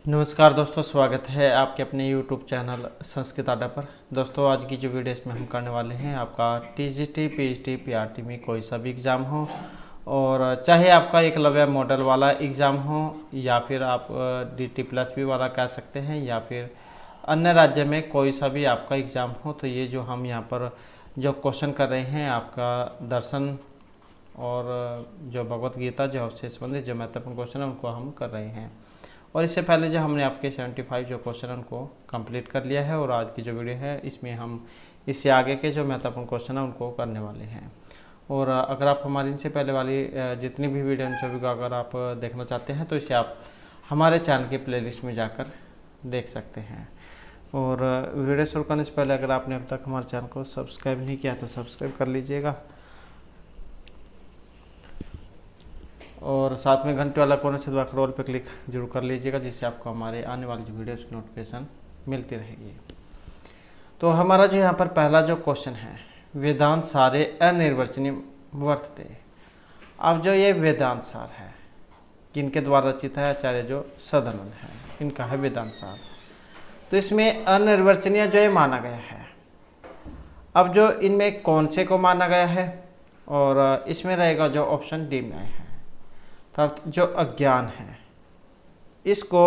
नमस्कार दोस्तों, स्वागत है आपके अपने YouTube चैनल संस्कृत अड्डा पर। दोस्तों, आज की जो वीडियो इसमें हम करने वाले हैं, आपका TGT, PGT, PRT में कोई सा भी एग्ज़ाम हो, और चाहे आपका एकलव्य मॉडल वाला एग्ज़ाम हो या फिर आप DT+B वाला कह सकते हैं, या फिर अन्य राज्य में कोई सा भी आपका एग्ज़ाम हो, तो ये जो हम यहाँ पर जो क्वेश्चन कर रहे हैं, आपका दर्शन और जो भगवत गीता जो उससे संबंधित जो महत्वपूर्ण क्वेश्चन है उनको हम कर रहे हैं। और इससे पहले जो हमने आपके 75 जो क्वेश्चन उनको कंप्लीट कर लिया है, और आज की जो वीडियो है इसमें हम इससे आगे के जो महत्वपूर्ण क्वेश्चन है उनको करने वाले हैं। और अगर आप हमारी इनसे पहले वाली जितनी भी वीडियो उन सभी को अगर आप देखना चाहते हैं तो इसे आप हमारे चैनल के प्लेलिस्ट में जाकर देख सकते हैं। और वीडियो शुरू करने से पहले अगर आपने अब तक हमारे चैनल को सब्सक्राइब नहीं किया तो सब्सक्राइब कर लीजिएगा, और साथ में घंटे वाला कोने से दबाकर ऑल पे क्लिक जरूर कर लीजिएगा, जिससे आपको हमारे आने वाली जो वीडियोस की नोटिफिकेशन मिलती रहेगी। तो हमारा जो यहाँ पर पहला जो क्वेश्चन है, वेदांत सारे अनिर्वचनीय वर्तते। अब जो ये वेदांत सार है किनके द्वारा रचित है, आचार्य जो सदानंद है, इनका है वेदांत सार। तो इसमें अनिर्वचनीय जो ये माना गया है। अब जो इनमें कौन से को माना गया है, और इसमें रहेगा जो ऑप्शन डी में है, अर्थात जो अज्ञान है इसको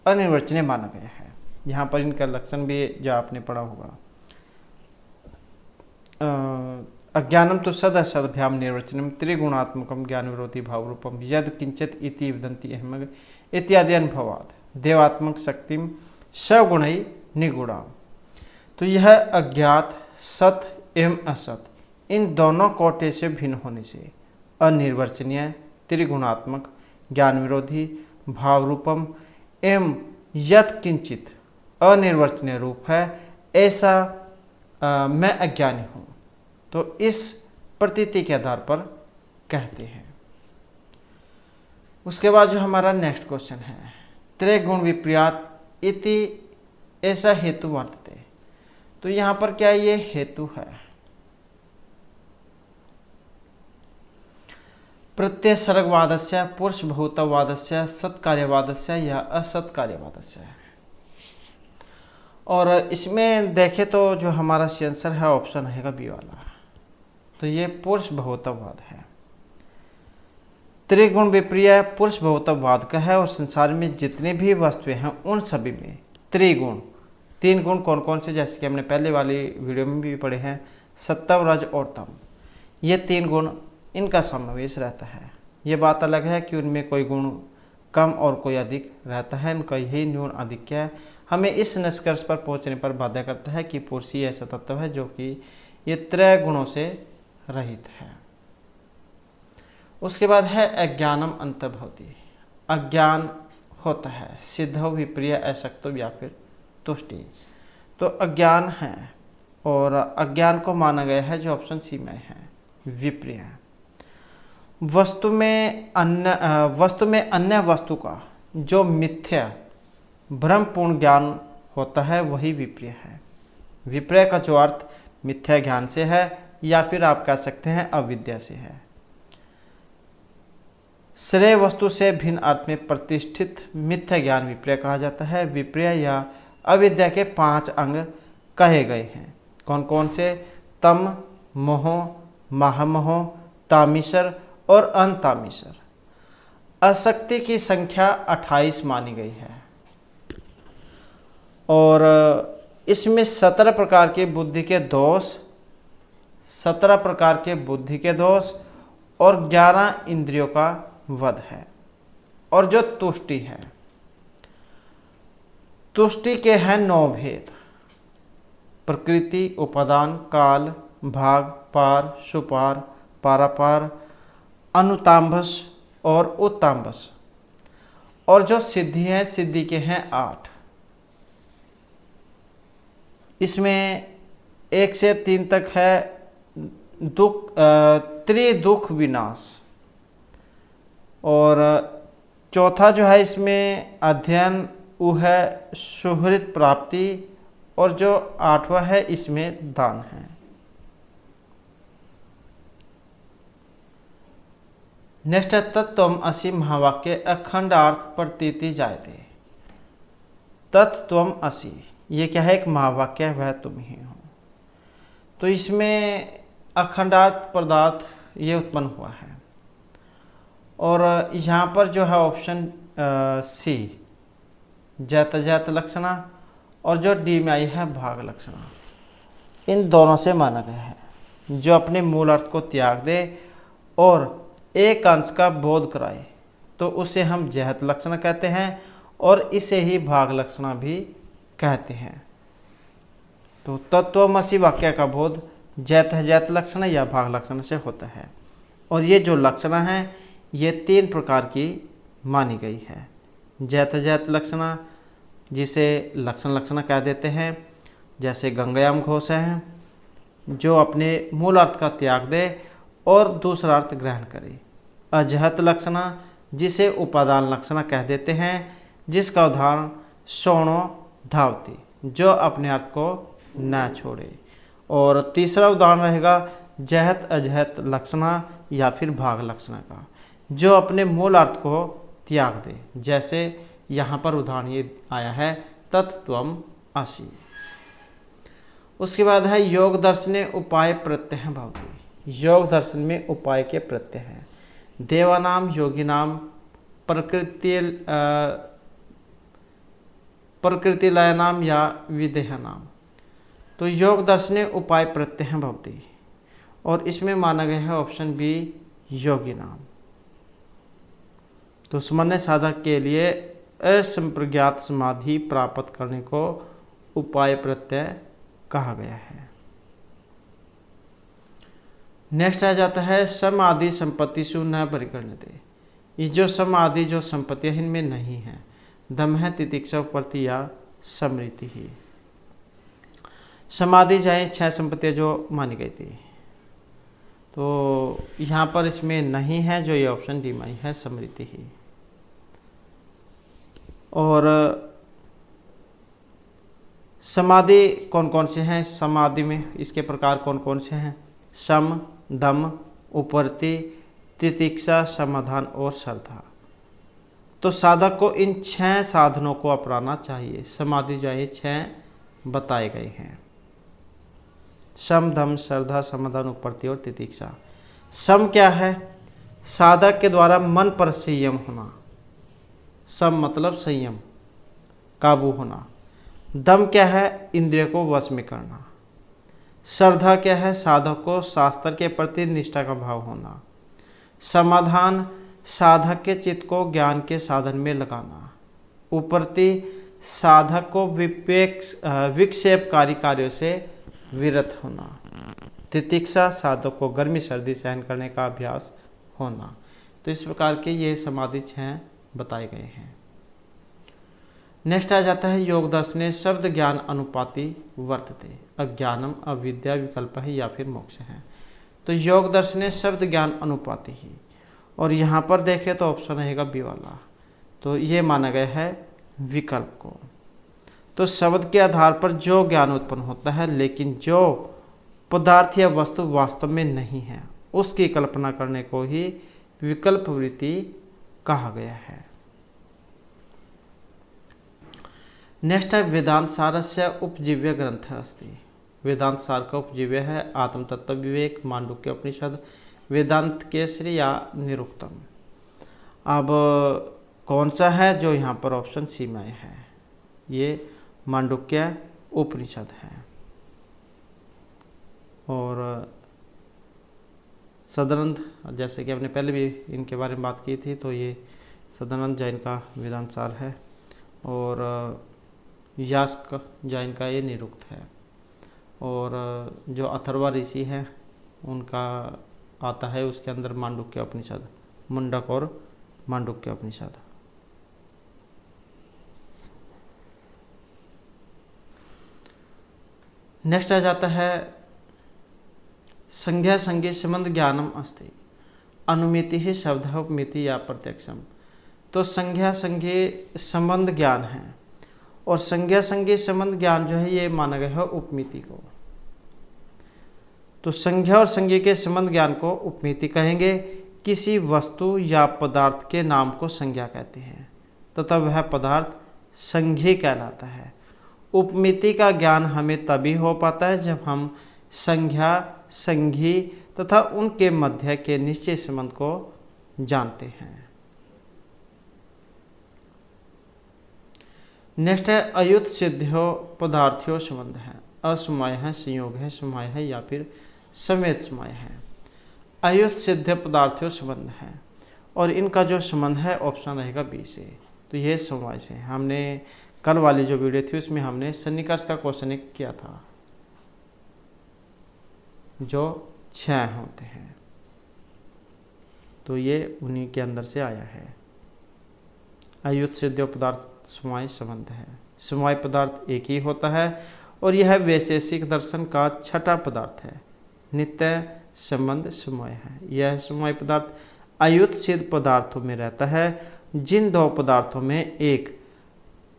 अनिर्वचनीय माना गया है। यहाँ पर इनका लक्षण भी जो आपने पढ़ा होगा, अज्ञानम तो सदसद्भ्याम निर्वचनम त्रिगुणात्मकम ज्ञान विरोधी भाव रूपम यद किंचित इति विदंति अहम इत्यादि अनुभवाद देवात्मक शक्तिम सगुणई निगुणाम। तो यह अज्ञात सत एवं असत इन दोनों कोटि से भिन्न होने से अनिर्वचनीय, त्रिगुणात्मक, ज्ञान विरोधी, भाव रूपम एवं यत किंचित अनिर्वचनीय रूप है, ऐसा मैं अज्ञानी हूँ। तो इस प्रतीति के आधार पर कहते हैं। उसके बाद जो हमारा नेक्स्ट क्वेश्चन है, त्रिगुण विपर्यात इति ऐसा हेतु वर्तते। तो यहाँ पर क्या ये हेतु है? प्रत्यसर्गवादस्य, पुरुषभूतवादस्य, सत्कार्यवादस्य या असत्कार्यवादस्य। और इसमें देखें तो जो हमारा आंसर है ऑप्शन रहेगा बी वाला। तो ये पुरुषभूतवाद है। त्रिगुण विपर्य पुरुषभूतवाद का है, और संसार में जितने भी वस्तुएं हैं उन सभी में त्रिगुण, तीन गुण कौन कौन से, जैसे कि हमने पहले वाली वीडियो में भी पढ़े हैं, सत्व, रज और तम, ये तीन गुण इनका समावेश रहता है। ये बात अलग है कि उनमें कोई गुण कम और कोई अधिक रहता है, उनका यही न्यून अधिक क्या है हमें इस निष्कर्ष पर पहुंचने पर बाध्य करता है कि पुरुष ही ऐसा तत्व है जो कि ये त्रय गुणों से रहित है। उसके बाद है अज्ञानम अंतर्भवति। अज्ञान होता है सिद्धो विप्रिय असक्तो या फिर तुष्टि। तो अज्ञान है, और अज्ञान को माना गया है जो ऑप्शन सी में है विप्रिय। वस्तु में अन्य वस्तु का जो मिथ्या भ्रमपूर्ण ज्ञान होता है वही विप्रिय है। विप्रिय का जो अर्थ मिथ्या ज्ञान से है, या फिर आप कह सकते हैं अविद्या से है। श्रेय वस्तु से भिन्न अर्थ में प्रतिष्ठित मिथ्या ज्ञान विप्रिय कहा जाता है। विप्रिय या अविद्या के 5 अंग कहे गए हैं। कौन कौन से? तम, मोह, महामोह, तामिसर और अनतामिसर। असक्ति की संख्या 28 मानी गई है, और इसमें 17 प्रकार के बुद्धि के दोष, 17 प्रकार के बुद्धि के दोष और 11 इंद्रियों का वध है। और जो तुष्टि है, तुष्टि के हैं 9 भेद: प्रकृति, उपादान, काल, भाग, पार, सुपार, पारापार, अनुतांबस और उत्तांबस। और जो सिद्धि है, सिद्धि के हैं 8। इसमें 1 से 3 तक है त्रिदुख विनाश, और चौथा जो है इसमें अध्ययन वो है सुहृद प्राप्ति, और जो 8वां है इसमें दान है। नेक्स्ट है तत्त्वम असि महावाक्य अखंडार्थ प्रतीति जायते। तत्त्वम असि, ये क्या है, एक महावाक्य है, वह तुम ही हो। तो इसमें अखंडार्थ पदार्थ ये उत्पन्न हुआ है। और यहाँ पर जो है ऑप्शन सी जैत जैत लक्षणा और जो डी में आई है भाग लक्षणा, इन दोनों से माना गया है। जो अपने मूल अर्थ को त्याग दे और एक अंश का बोध कराए तो उसे हम जहत लक्षण कहते हैं और इसे ही भाग लक्षणा भी कहते हैं। तो तत्वमसि वाक्य का बोध जैत जैत लक्षण या भाग लक्षण से होता है। और ये जो लक्षण है ये 3 प्रकार की मानी गई है। जैत जैत लक्षणा जिसे लक्षण लक्षण कह देते हैं, जैसे गंगायाम घोष है, जो अपने मूल अर्थ का त्याग दे और दूसरा अर्थ ग्रहण करे। अजहत लक्षणा जिसे उपादान लक्षण कह देते हैं, जिसका उदाहरण सोणो धावती, जो अपने अर्थ को न छोड़े। और तीसरा उदाहरण रहेगा जहत अजहत लक्षणा या फिर भाग लक्षणा का, जो अपने मूल अर्थ को त्याग दे। जैसे यहाँ पर उदाहरण ये आया है तत्त्वम असि। उसके बाद है योग दर्शने उपाय प्रत्यय भवति। योग दर्शन में उपाय के प्रत्यय हैं। देवानाम योगिनाम प्रकृतिलयनाम या विदेहनाम। तो योग दर्शने उपाय प्रत्यय भवति और इसमें माना गया है ऑप्शन बी योगी नाम। तो समन्वय साधक के लिए असंप्रज्ञात समाधि प्राप्त करने को उपाय प्रत्यय कहा गया है। नेक्स्ट आ जाता है सम आदि संपत्ति सु न परिगण्यते। ये जो सम आदि जो संपत्तियां इनमें नहीं है, दम है तितिक्षा प्रति या समृति ही। समाधि जाए 6 संपत्तियां जो मानी गई थी, तो यहाँ पर इसमें नहीं है, जो ये ऑप्शन डी में है समृति ही। और समाधि कौन कौन से हैं, समाधि में इसके प्रकार कौन कौन से हैं, सम, दम, उपरति, तितिक्षा, समाधान और श्रद्धा। तो साधक को इन 6 साधनों को अपनाना चाहिए। समाधि जो है 6 बताए गए हैं, सम, दम, श्रद्धा, समाधान, उपरति और तितिक्षा। सम क्या है, साधक के द्वारा मन पर संयम होना। सम मतलब संयम, काबू होना। दम क्या है, इंद्रिय को वश में करना। श्रद्धा क्या है, साधक को शास्त्र के प्रति निष्ठा का भाव होना। समाधान साधक के चित्त को ज्ञान के साधन में लगाना। उपरति साधक को विक्षेपकारी कार्यों से विरत होना। तितिक्षा साधक को गर्मी सर्दी सहन करने का अभ्यास होना। तो इस प्रकार के ये समाधि 6 बताए गए हैं। नेक्स्ट आ जाता है योग दर्शने शब्द ज्ञान अनुपाति वर्तते। अज्ञानम अविद्या विकल्प है या फिर मोक्ष है। तो योग दर्शने शब्द ज्ञान अनुपाति ही, और यहाँ पर देखें तो ऑप्शन रहेगा बी वाला। तो ये माना गया है विकल्प को। तो शब्द के आधार पर जो ज्ञान उत्पन्न होता है, लेकिन जो पदार्थ या वस्तु वास्तव में नहीं है, उसकी कल्पना करने को ही विकल्प वृत्ति कहा गया है। नेक्स्ट है वेदांत सारस्य उपजीव्य ग्रंथ अस्ति। वेदांत सार का उपजीव्य है आत्म तत्व विवेक, मांडुक्य उपनिषद, वेदांत केसरी या निरुक्तम। अब कौन सा है, जो यहाँ पर ऑप्शन सी में है, ये मांडुक्य उपनिषद है। और सदानंद, जैसे कि हमने पहले भी इनके बारे में बात की थी, तो ये सदानंद जैन का वेदांत सार है और यास्क जैन का ये निरुक्त है। और जो अथर्वा ऋषि हैं उनका आता है, उसके अंदर मांडुक्य उपनिषद, मुंडक और मांडुक्य उपनिषद। नेक्स्ट आ जाता है संज्ञा संज्ञे संबंध ज्ञानम अस्ति। अनुमिति ही शब्द है, उपमिति या प्रत्यक्षम। तो संज्ञा संज्ञे संबंध ज्ञान है, और संज्ञा संज्ञे संबंध ज्ञान जो है ये माना गया है उपमिति को। तो संज्ञा और संज्ञा के संबंध ज्ञान को उपमिति कहेंगे। किसी वस्तु या पदार्थ के नाम को संज्ञा कहते हैं तथा वह पदार्थ संघी कहलाता है। उपमिति का ज्ञान हमें तभी हो पाता है जब हम संज्ञा, संघी तथा उनके मध्य के निश्चय संबंध को जानते हैं। नेक्स्ट है अयुत सिद्ध्यो पदार्थ्यो संबंध है। असमय है, संयोग है, समय है या फिर समेत समय है। अयुत सिद्ध पदार्थ्यो संबंध है और इनका जो संबंध है ऑप्शन रहेगा बी से। तो ये समय से हमने कल वाली जो वीडियो थी उसमें हमने सन्निकर्ष का क्वेश्चन एक किया था जो 6 होते हैं, तो ये उन्हीं के अंदर से आया है। अयुत सिद्ध पदार्थ समय संबंध है। समय पदार्थ एक ही होता है और यह वैशेषिक दर्शन का छठा पदार्थ है। नित्य संबंध समय है। यह समय पदार्थ अयुत सिद्ध पदार्थों में रहता है। जिन दो पदार्थों में एक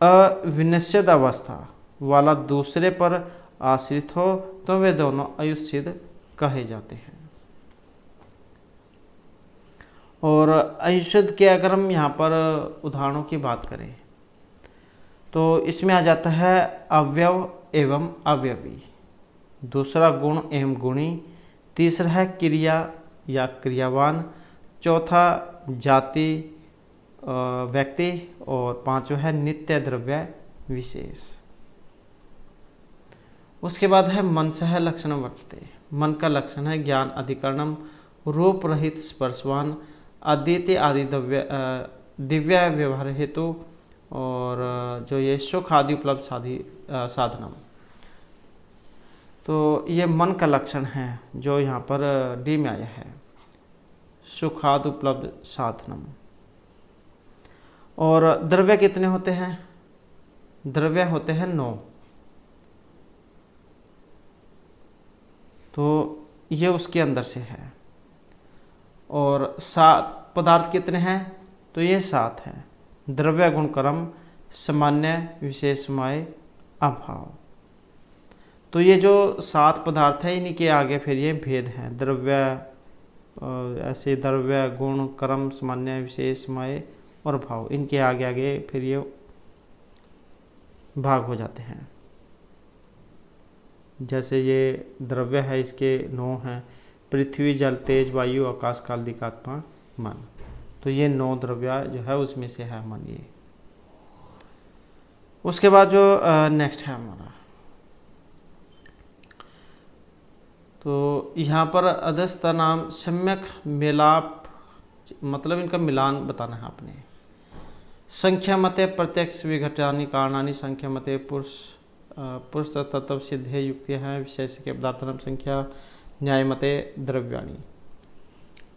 अविनिश्चित अवस्था वाला दूसरे पर आश्रित हो तो वे दोनों अयुत सिद्ध कहे जाते हैं। और अयुत सिद्ध के अगर हम यहाँ पर उदाहरणों की बात करें तो इसमें आ जाता है अवयव एवं अवयवी, दूसरा गुण एवं गुणी, तीसरा है क्रिया या क्रियावान, चौथा जाति व्यक्ति और पांचवा है नित्य द्रव्य विशेष। उसके बाद है मनसः लक्षणम वर्तते। मन का लक्षण है ज्ञान अधिकरणम, रूप रहित स्पर्शवान, अद्वितीय आदि दिव्य व्यवहार हेतु और जो ये सुख आदि उपलब्ध साधनम। तो ये मन का लक्षण है जो यहाँ पर डी में आया है, सुखादि उपलब्ध साधनम। और द्रव्य कितने होते हैं? द्रव्य होते हैं 9। तो ये उसके अंदर से है। और 7 पदार्थ कितने हैं? तो ये 7 है। द्रव्य गुण कर्म, सामान्य, विशेषमय, अभाव। तो ये जो 7 पदार्थ है इन्हीं के आगे फिर ये भेद हैं। द्रव्य ऐसे द्रव्य गुण कर्म सामान्य विशेषमय और भाव, इनके आगे आगे फिर ये भाग हो जाते हैं। जैसे ये द्रव्य है इसके 9 हैं, पृथ्वी जल तेज वायु आकाश काल दिकात्मा मन। तो ये 9 द्रव्य जो है उसमें से है मन ये। उसके बाद जो नेक्स्ट है हमारा, तो यहाँ पर अधस्थ नाम सम्यक मेलाप, मतलब इनका मिलान बताना है आपने। संख्या मते प्रत्यक्ष विघटानी कारणानी, संख्या मते पुरुष तत्व सिद्धे युक्तियाँ हैं, विशेष के पदार्थनाम संख्या, न्याय मते द्रव्याणी।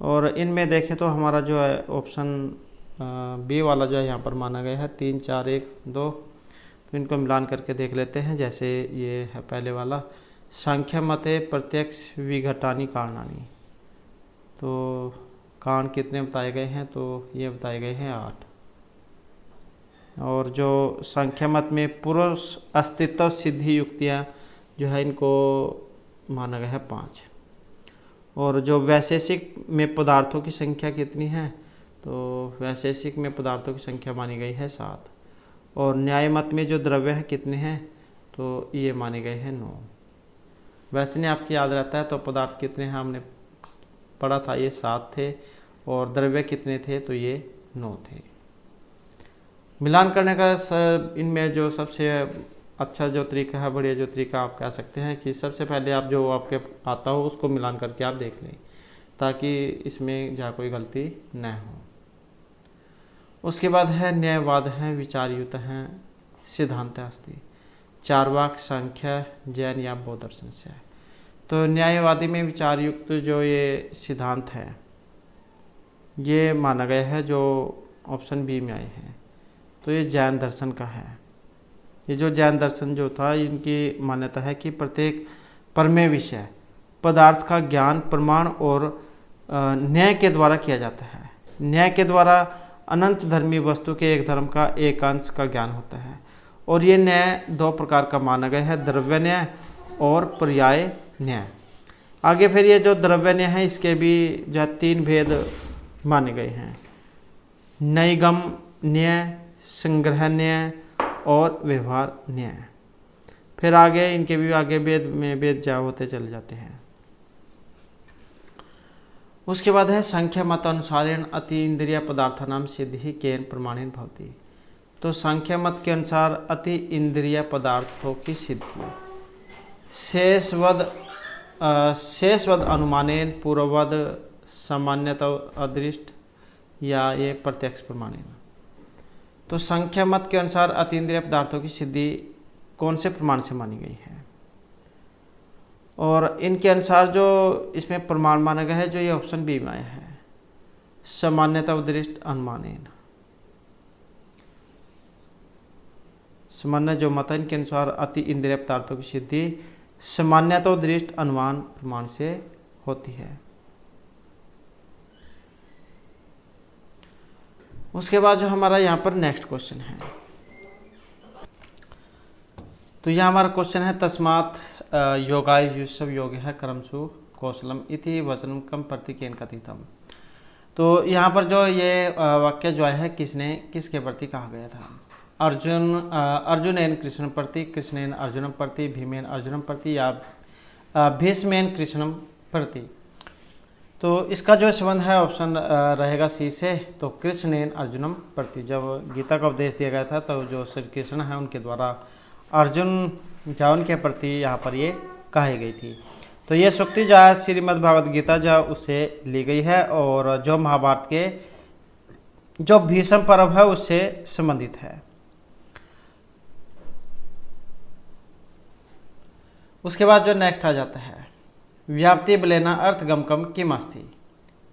और इनमें देखें तो हमारा जो है ऑप्शन बी वाला जो है यहाँ पर माना गया है 3 4 1 2। तो इनको मिलान करके देख लेते हैं। जैसे ये है पहले वाला, संख्या मते प्रत्यक्ष विघटानी कारणानी। तो कारण कितने बताए गए हैं? तो ये बताए गए हैं 8। और जो संख्या मत में पुरुष अस्तित्व सिद्धि युक्तियाँ जो है इनको माना गया है 5। और जो वैशेषिक में पदार्थों की संख्या कितनी है? तो वैशेषिक में पदार्थों की संख्या मानी गई है 7। और न्याय मत में जो द्रव्य है कितने हैं? तो ये माने गए हैं 9। वैसे नहीं आपको याद रहता है तो पदार्थ कितने हैं हमने पढ़ा था, ये 7 थे। और द्रव्य कितने थे? तो ये 9 थे। मिलान करने का इनमें जो सबसे अच्छा जो तरीका है, बढ़िया जो तरीका आप कह सकते हैं कि सबसे पहले आप जो आपके आता हो उसको मिलान करके आप देख लें ताकि इसमें जहाँ कोई गलती न हो। उसके बाद है न्यायवाद हैं, विचारयुक्त हैं, सिद्धांत अस्ति, चार्वाक, सांख्य, जैन या बौद्ध दर्शन से है। तो न्यायवादी में विचारयुक्त जो ये सिद्धांत है ये माना गया है जो ऑप्शन बी में आए हैं। तो ये जैन दर्शन का है। ये जो जैन दर्शन जो था इनकी मान्यता है कि प्रत्येक परमेय विषय पदार्थ का ज्ञान प्रमाण और न्याय के द्वारा किया जाता है। न्याय के द्वारा अनंत धर्मी वस्तु के एक धर्म का एक अंश का ज्ञान होता है। और ये न्याय 2 प्रकार का माना गया है, द्रव्य न्याय और पर्याय न्याय। आगे फिर ये जो द्रव्य न्याय है इसके भी जो 3 भेद माने गए हैं, नैगम न्याय, संग्रह न्याय और व्यवहार न्याय। फिर आगे इनके भी आगे वेद में वेद जा होते चले जाते हैं। उसके बाद है संख्या मत अनुसारेण अति इंद्रिय पदार्थानाम सिद्धि केन प्रमाणेन भवति। तो संख्या मत के अनुसार अति इंद्रिय पदार्थों की सिद्धि शेषवद अनुमानेन पूर्ववद सामान्यतः अदृष्ट या ये प्रत्यक्ष प्रमाणेन। तो संख्या मत के अनुसार अति इंद्रिय पदार्थों की सिद्धि कौन से प्रमाण से मानी गई है, और इनके अनुसार जो इसमें प्रमाण माना गया है, जो ये ऑप्शन बी में आया है, सामान्यतः उद्दृष्ट अनुमानेन। सामान्य जो मत है इनके अनुसार अति इंद्रिय पदार्थों की सिद्धि सामान्यतः उद्दृष्ट अनुमान प्रमाण से होती है। उसके बाद जो हमारा यहाँ पर नेक्स्ट क्वेश्चन है, तो यह हमारा क्वेश्चन है तस्मात् योगायुष्व योग है कर्मसु कौशलम इति वचनम कम प्रतिकेन कथितम। तो यहाँ पर जो ये वाक्य जो है किसके प्रति कहा गया था? अर्जुनेन कृष्ण प्रति, कृष्णेन अर्जुनम प्रति, भीमेन अर्जुनम प्रति या भीष्मेन कृष्णम प्रति। तो इसका जो संबंध है ऑप्शन रहेगा सी से, तो कृष्णेन अर्जुनम प्रति। जब गीता का उपदेश दिया गया था तो जो श्री कृष्ण है उनके द्वारा अर्जुन जावन के प्रति यहाँ पर ये कही गई थी। तो ये सूक्ति जो है श्रीमद् भागवत गीता जो उससे ली गई है, और जो महाभारत के जो भीष्म पर्व है उससे संबंधित है। उसके बाद जो नेक्स्ट आ जाता है, व्याप्ति बलेना अर्थगमकम किम अस्ति,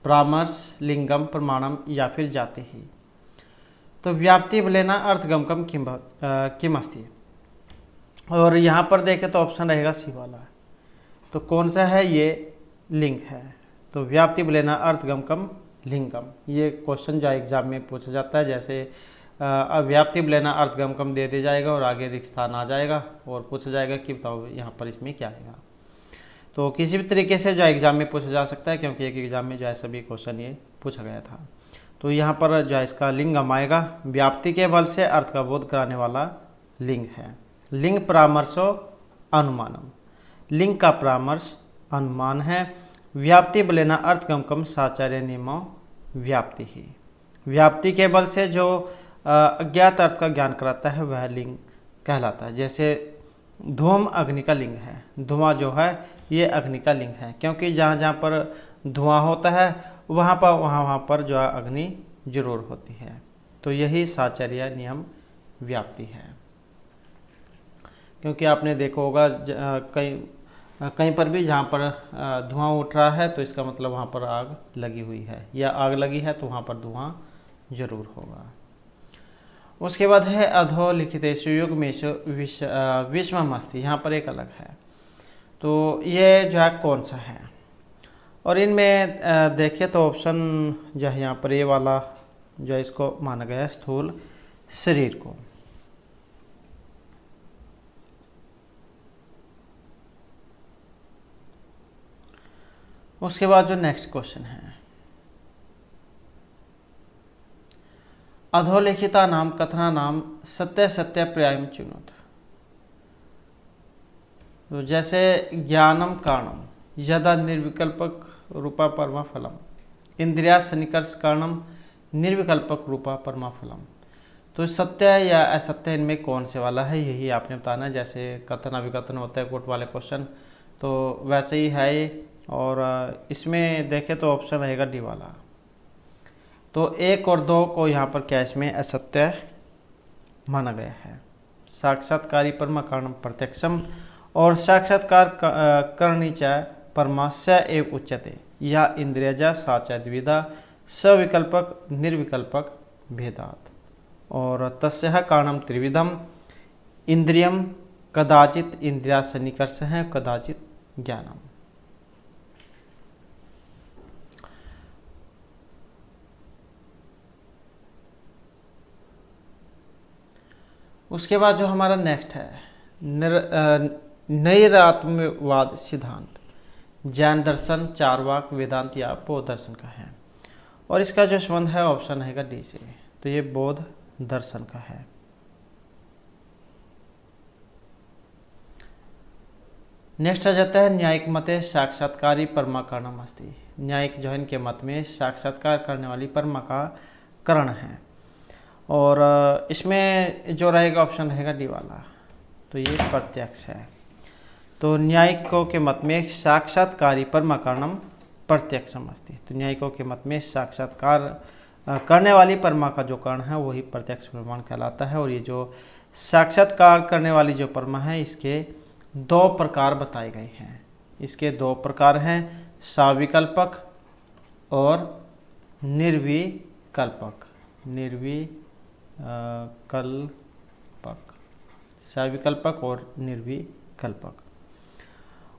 परामर्श लिंगम प्रमाणम या फिर जाति ही। तो व्याप्ति बलेना अर्थगमकम किम अस्ति, और यहाँ पर देखें तो ऑप्शन रहेगा सी वाला। तो कौन सा है? ये लिंग है। तो व्याप्ति बलेना अर्थगमकम लिंगम, ये क्वेश्चन जो एग्जाम में पूछा जाता है। जैसे व्याप्ति बलेना अर्थगमकम दे दिया जाएगा और आगे रिक्त स्थान आ जाएगा और पूछा जाएगा कि बताओ यहाँ पर इसमें क्या आएगा। तो किसी भी तरीके से जो एग्जाम में पूछा जा सकता है, क्योंकि एक एग्जाम में जो है सभी क्वेश्चन ये पूछा गया था। तो यहाँ पर जो है इसका लिंगम आएगा, व्याप्ति के बल से अर्थ का बोध कराने वाला लिंग है। लिंग परामर्शो अनुमानम, लिंग का परामर्श अनुमान है। व्याप्ति बलेना अर्थगमकम साचार्य नियमो व्याप्ति ही, व्याप्ति के बल से जो अज्ञात अर्थ का ज्ञान कराता है वह लिंग कहलाता है। जैसे धूम अग्नि का लिंग है, धुआं जो है ये अग्नि का लिंग है, क्योंकि जहाँ जहाँ पर धुआं होता है वहाँ पर जो है अग्नि जरूर होती है। तो यही साचार्य नियम व्याप्ति है। क्योंकि आपने देखा होगा कहीं पर भी जहाँ पर धुआं उठ रहा है तो इसका मतलब वहाँ पर आग लगी हुई है, या आग लगी है तो वहाँ पर धुआं जरूर होगा। उसके बाद है अधोलिखितेषु युग्मेषु विश्वमस्ति, यहाँ पर एक अलग है। तो ये जो है कौन सा है, और इनमें देखिए तो ऑप्शन जो है यहाँ पर ये वाला जो है इसको माना गया है स्थूल शरीर को। उसके बाद जो नेक्स्ट क्वेश्चन है, अधोलिखिता नाम कथना नाम सत्य सत्य पर्यायम चुनोत। तो जैसे ज्ञानम कारणम यदा निर्विकल्पक रूपा परमा फलम, इंद्रिया सन्निकर्ष कारणम निर्विकल्पक रूपा परमा फलम। तो सत्य या असत्य इनमें कौन से वाला है, यही आपने बताना है। जैसे कथन अभिकथन होता है कोर्ट वाले क्वेश्चन, तो वैसे ही है ये। और इसमें देखें तो ऑप्शन रहेगा डी वाला। तो 1 और 2 को यहाँ पर क्या इसमें असत्य माना गया है। साक्षात्कारी परमा कारणम प्रत्यक्षम और साक्षात्कार करणी च परमास्य एव उच्यते, या इंद्रियजा साचा द्विधा सविकल्पक निर्विकल्पक भेदात। और तस्य कारणम त्रिविधम, इंद्रियम कदाचित इंद्रिया सन्निकर्ष है, कदाचित ज्ञानम। उसके बाद जो हमारा नेक्स्ट है नैरात्म्यवाद सिद्धांत, जैन दर्शन, चारवाक, वेदांत या बौद्ध दर्शन का है। और इसका जो संबंध है ऑप्शन रहेगा डी से, तो ये बौद्ध दर्शन का है। नेक्स्ट आ जाता है न्यायिक मते साक्षात्कारी परमा करणम अस्ति। न्यायिक जो है इनके मत में साक्षात्कार करने वाली परमा का करण है। और इसमें जो रहेगा ऑप्शन रहेगा डी वाला, तो ये प्रत्यक्ष है। तो न्यायिकों के मत में साक्षात्कारी परमाकरणम प्रत्यक्षम अस्ति। तो न्यायिकों के मत में साक्षात्कार करने वाली परमा का जो कर्ण है वही प्रत्यक्ष प्रमाण कहलाता है। और ये जो साक्षात्कार करने वाली जो परमा है इसके दो प्रकार बताए गए हैं। इसके दो प्रकार हैं, साविकल्पक और निर्विकल्पक। निर्विकल्पक, साविकल्पक और निर्विकल्पक।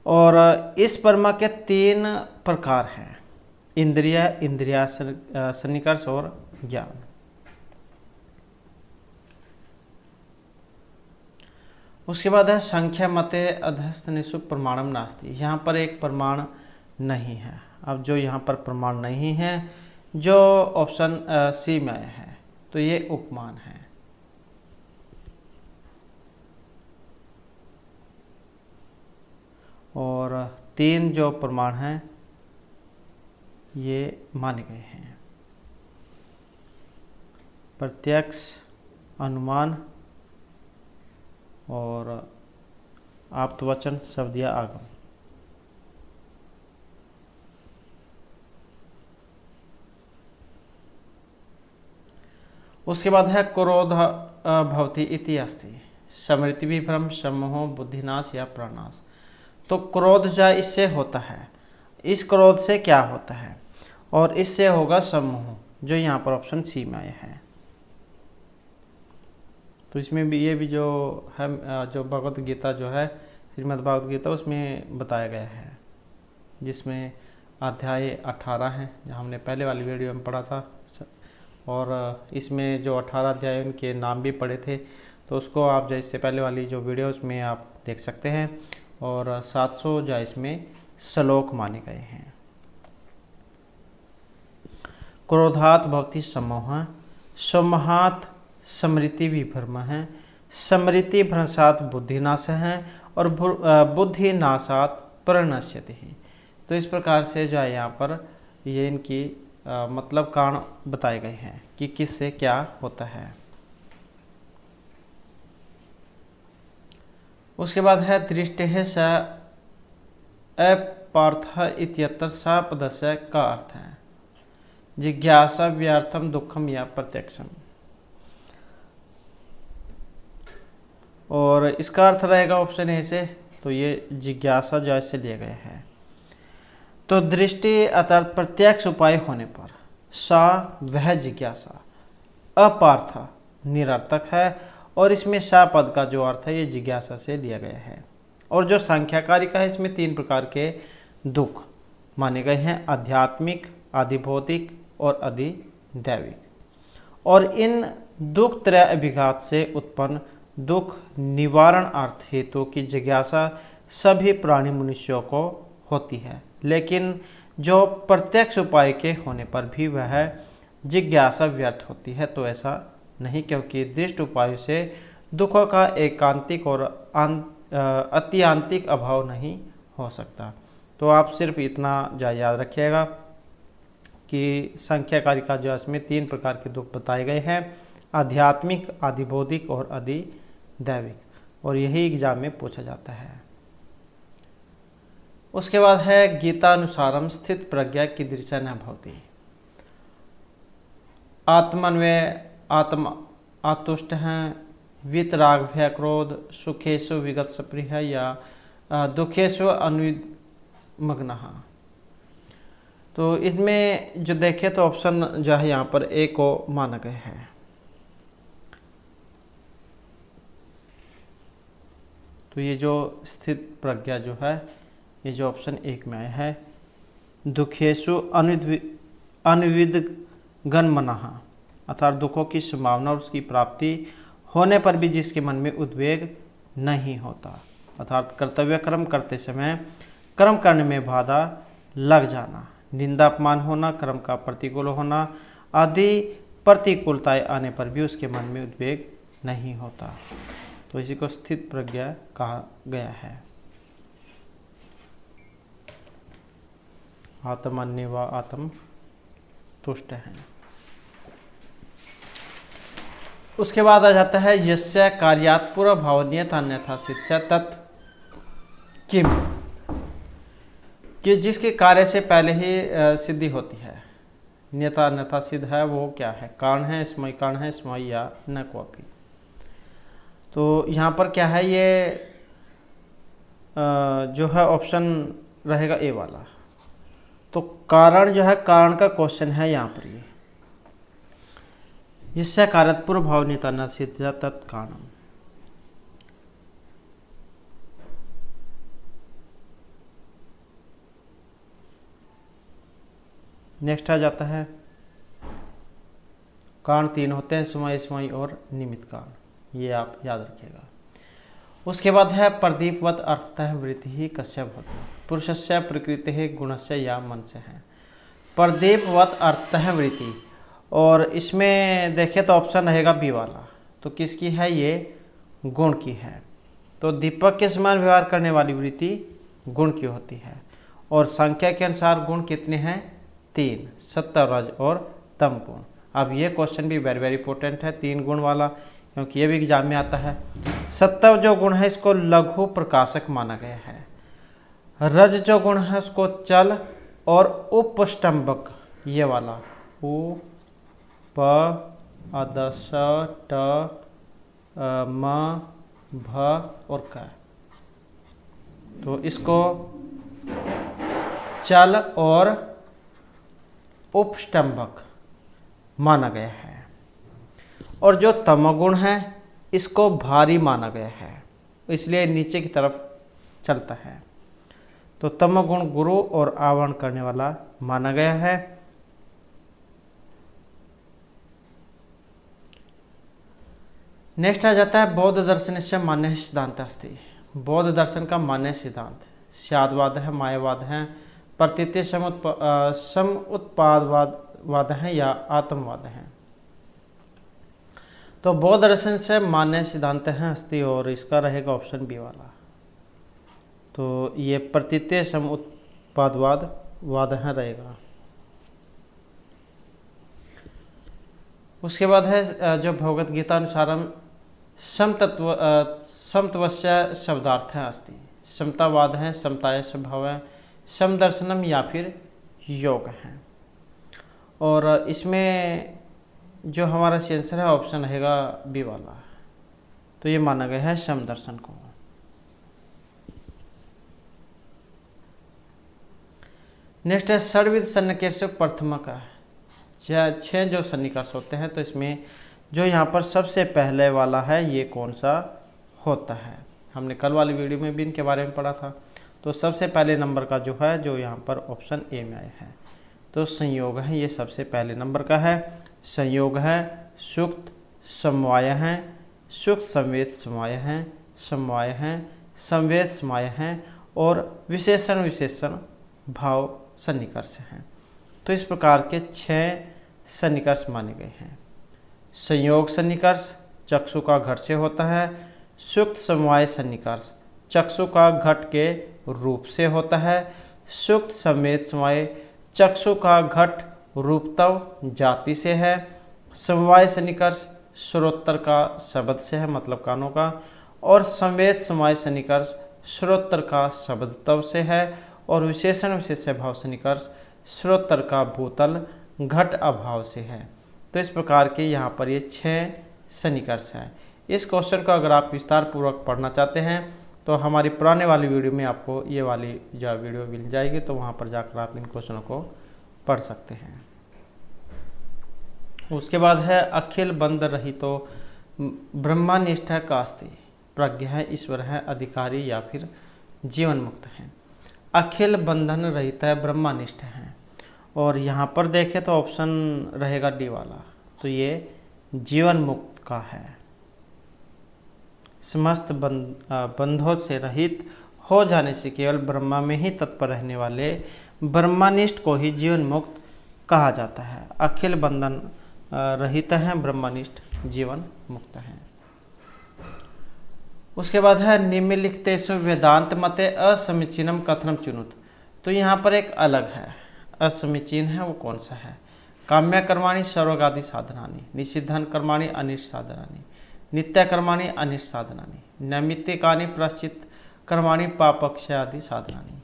और इस परमा के 3 प्रकार हैं, इंद्रिय, इंद्रिया सन्निकर्ष और ज्ञान। उसके बाद है संख्या मते अधस्थ निषु प्रमाणम नास्ति। यहाँ पर एक प्रमाण नहीं है। अब जो यहाँ पर प्रमाण नहीं है, जो ऑप्शन सी में आया है, तो ये उपमान है। और 3 जो प्रमाण हैं ये माने गए हैं, प्रत्यक्ष, अनुमान और आप्तवचन, शब्द या आगम। उसके बाद है क्रोध भवति इति अस्ति। स्मृति विभ्रम, सम्मोह, बुद्धिनाश या प्राणनाश। तो क्रोध जो इससे होता है, इस क्रोध से क्या होता है, और इससे होगा सम्मोह, जो यहाँ पर ऑप्शन सी में आया है। तो इसमें भी ये भी जो है, जो भगवत गीता जो है, श्रीमद् भागवत गीता, उसमें बताया गया है, जिसमें अध्याय 18 हैं, जो हमने पहले वाली वीडियो में पढ़ा था। और इसमें जो 18 अध्याय उनके नाम भी पढ़े थे, तो उसको आप जो इससे पहले वाली जो वीडियो उसमें आप देख सकते हैं। और 700 जो इसमें श्लोक माने गए हैं। क्रोधात भवति सम्मोह, सम्मोहात स्मृति विभ्रम है, स्मृति भ्रंशात बुद्धिनाश है, और बुद्धिनाशात प्रणश्यति है। तो इस प्रकार से जो है यहाँ पर ये इनकी मतलब कारण बताए गए हैं कि किससे क्या होता है। उसके बाद है दृष्टि स अपार्थ इत्यत्र स पदस्य का अर्थ है जिज्ञासा, व्यर्थम, दुखम या प्रत्यक्षम। और इसका अर्थ रहेगा ऑप्शन ए से, तो ये जिज्ञासा जो ऐसे लिए गए हैं। तो दृष्टि अर्थात प्रत्यक्ष उपाय होने पर सा वह जिज्ञासा अपार्थ निरर्थक है, और इसमें सा पद का जो अर्थ है ये जिज्ञासा से लिया गया है। और जो संख्याकारी का है, इसमें 3 प्रकार के दुख माने गए हैं, आध्यात्मिक, आधिभौतिक और अधिदैविक। और इन दुख त्रय अभिघात से उत्पन्न दुख निवारण अर्थ हेतु की जिज्ञासा सभी प्राणी मनुष्यों को होती है, लेकिन जो प्रत्यक्ष उपाय के होने पर भी वह जिज्ञासा व्यर्थ होती है। तो ऐसा नहीं, क्योंकि दृष्ट उपाय से दुखों का एकांतिक और अत्यांतिक अभाव नहीं हो सकता। तो आप सिर्फ इतना याद रखिएगा कि संख्याकारी का जो इसमें 3 प्रकार के दुख बताए गए हैं, आध्यात्मिक, आधिभौतिक और अधिदैविक, और यही एग्जाम में पूछा जाता है। उसके बाद है गीता अनुसारम स्थित प्रज्ञा कीदृशा न भवति। आत्मन्वय, आत्म आतुष्ट हैं, वितराग, भय, क्रोध, सुखेशु विगत सप्रिय या दुखेशु अनुमग्न। तो इसमें जो देखें तो ऑप्शन जो है यहाँ पर ए को माना गया है। तो ये जो स्थित प्रज्ञा जो है, ये जो ऑप्शन 1 में आया है, दुखेशु अनविद्गन्मनः, अर्थात दुखों की संभावना और उसकी प्राप्ति होने पर भी जिसके मन में उद्वेग नहीं होता, अर्थात कर्तव्य कर्म करते समय कर्म करने में बाधा लग जाना, निंदा अपमान होना, कर्म का प्रतिकूल होना आदि प्रतिकूलताएं आने पर भी उसके मन में उद्वेग नहीं होता। तो इसी को स्थित प्रज्ञा कहा गया है। आत्मन्य व आत्म तुष्ट हैं। उसके बाद आ जाता है यस्य कार्यात् पूर्व भावनीयता अन्यथा सिद्ध तत् किम, कि जिसके कार्य से पहले ही सिद्धि होती है। न्यता अन्यथा सिद्ध है वो क्या है? कारण है, स्मय कारण है, स्मय या न क्वापि। तो यहाँ पर क्या है, ये जो है ऑप्शन रहेगा ए वाला। तो कारण जो है, कारण का क्वेश्चन है यहाँ पर ये, इससे कारक पूर्व भावनीयता न सिद्ध तत्कारणम। नेक्स्ट आ जाता है कारण 3 होते हैं, समय, स्मय और निमित्त कारण, ये आप याद रखिएगा। उसके बाद है प्रदीपवत अर्थतः वृत्ति ही कस्य भवति, पुरुषस्य प्रकृति गुणस्य या मन से है। प्रदीपवत अर्थतः वृत्ति, और इसमें देखें तो ऑप्शन रहेगा बी वाला। तो किसकी है? ये गुण की है। तो दीपक के समान व्यवहार करने वाली वृत्ति गुण की होती है। और संख्या के अनुसार गुण कितने हैं? 3, सत्व, रज और तम गुण। अब ये क्वेश्चन भी वेरी वेरी इंपॉर्टेंट है, 3 गुण वाला, क्योंकि ये भी एग्जाम में आता है। सत्व जो गुण है इसको लघु प्रकाशक माना गया है। रज जो गुण है उसको चल और उपस्टंभक, ये वाला उ प अदस ट म भ और क, तो इसको चल और उपस्टंभक माना गया है। और जो तमोगुण है इसको भारी माना गया है, इसलिए नीचे की तरफ चलता है। तो तमोगुण गुरु और आवरण करने वाला माना गया है। नेक्स्ट आ जाता है बौद्ध दर्शन से मान्य सिद्धांत अस्ति। बौद्ध दर्शन का मान्य सिद्धांत स्यादवाद है, मायावाद है, प्रतीति सम उत्पादवाद है या आत्मवाद है। तो बौद्ध दर्शन से मान्य सिद्धांत हैं अस्ति, और इसका रहेगा ऑप्शन बी वाला। तो ये प्रतीति सम उत्पादवाद है रहेगा। उसके बाद है जो भगवत गीता अनुसारम समत्वस्य शब्दार्थ है अस्ति। समतावाद है, समताय स्वभाव है, समदर्शनम या फिर योग है। और इसमें जो हमारा आंसर है ऑप्शन रहेगा बी वाला। तो ये माना गया है समदर्शन को। नेक्स्ट है षड्विध सन्निकर्ष प्रथम का 6 जो सन्निकर्ष होते हैं। तो इसमें जो यहाँ पर सबसे पहले वाला है ये कौन सा होता है? हमने कल वाली वीडियो में भी इनके बारे में पढ़ा था। तो सबसे पहले नंबर का जो है, जो यहाँ पर ऑप्शन ए में आया है, तो संयोग है, ये सबसे पहले नंबर का है। संयोग है, सुक्त समवाय है, सुक्त संवेद समवाय है, समवाय है, संवेद समवाय है, और विशेषण भाव सन्निकर्ष हैं। तो इस प्रकार के 6 सन्निकर्ष माने गए हैं। संयोग सन्निकर्ष चक्षु का घट से होता है। सुक्त समवाय सन्निकर्ष चक्षु का घट के रूप से होता है। सुक्त संवेद समवाय चक्षु का घट रूपतव जाति से है। समवाय सन्निकर्ष श्रोत्र का शब्द से है, मतलब कानों का। और संवेद समवाय सन्निकर्ष श्रोत्र का शब्दतव से है। और विशेषण विशेष भाव सन्निकर्ष श्रोत्र का भूतल घट अभाव से है। तो इस प्रकार के यहाँ पर ये 6 सन्निकर्ष हैं। इस क्वेश्चन को अगर आप विस्तार पूर्वक पढ़ना चाहते हैं तो हमारी पुराने वाली वीडियो में आपको ये वाली जो वीडियो मिल जाएगी, तो वहाँ पर जाकर आप इन क्वेश्चनों को पढ़ सकते हैं। उसके बाद है अखिल बंध रहितो ब्रह्मनिष्ठ कास्ति, प्रज्ञ है, ईश्वर है, अधिकारी या फिर जीवन मुक्त है। अखिल बंधन रहित है, ब्रह्मनिष्ठ है। और यहाँ पर देखें तो ऑप्शन रहेगा डी वाला। तो ये जीवन मुक्त का है। समस्त बंधों से रहित हो जाने से केवल ब्रह्मा में ही तत्पर रहने वाले ब्रह्मनिष्ठ को ही जीवन मुक्त कहा जाता है। अखिल बंधन रहित हैं, ब्रह्मनिष्ठ जीवन मुक्त हैं। उसके बाद है निम्नलिखितेषु वेदांत मते असमीचीनम कथनम चिनुत। तो यहाँ पर एक अलग है, असमीचीन है वो कौन सा है? काम्य कर्माणि सर्वगादि साधनानि, निषिद्धन कर्माणि अनिष्ट साधनानि, नित्य कर्माणि अनिष्ट साधनानि, नैमित्तिकानि प्राश्चित कर्माणि पापक्षयादि साधनानि।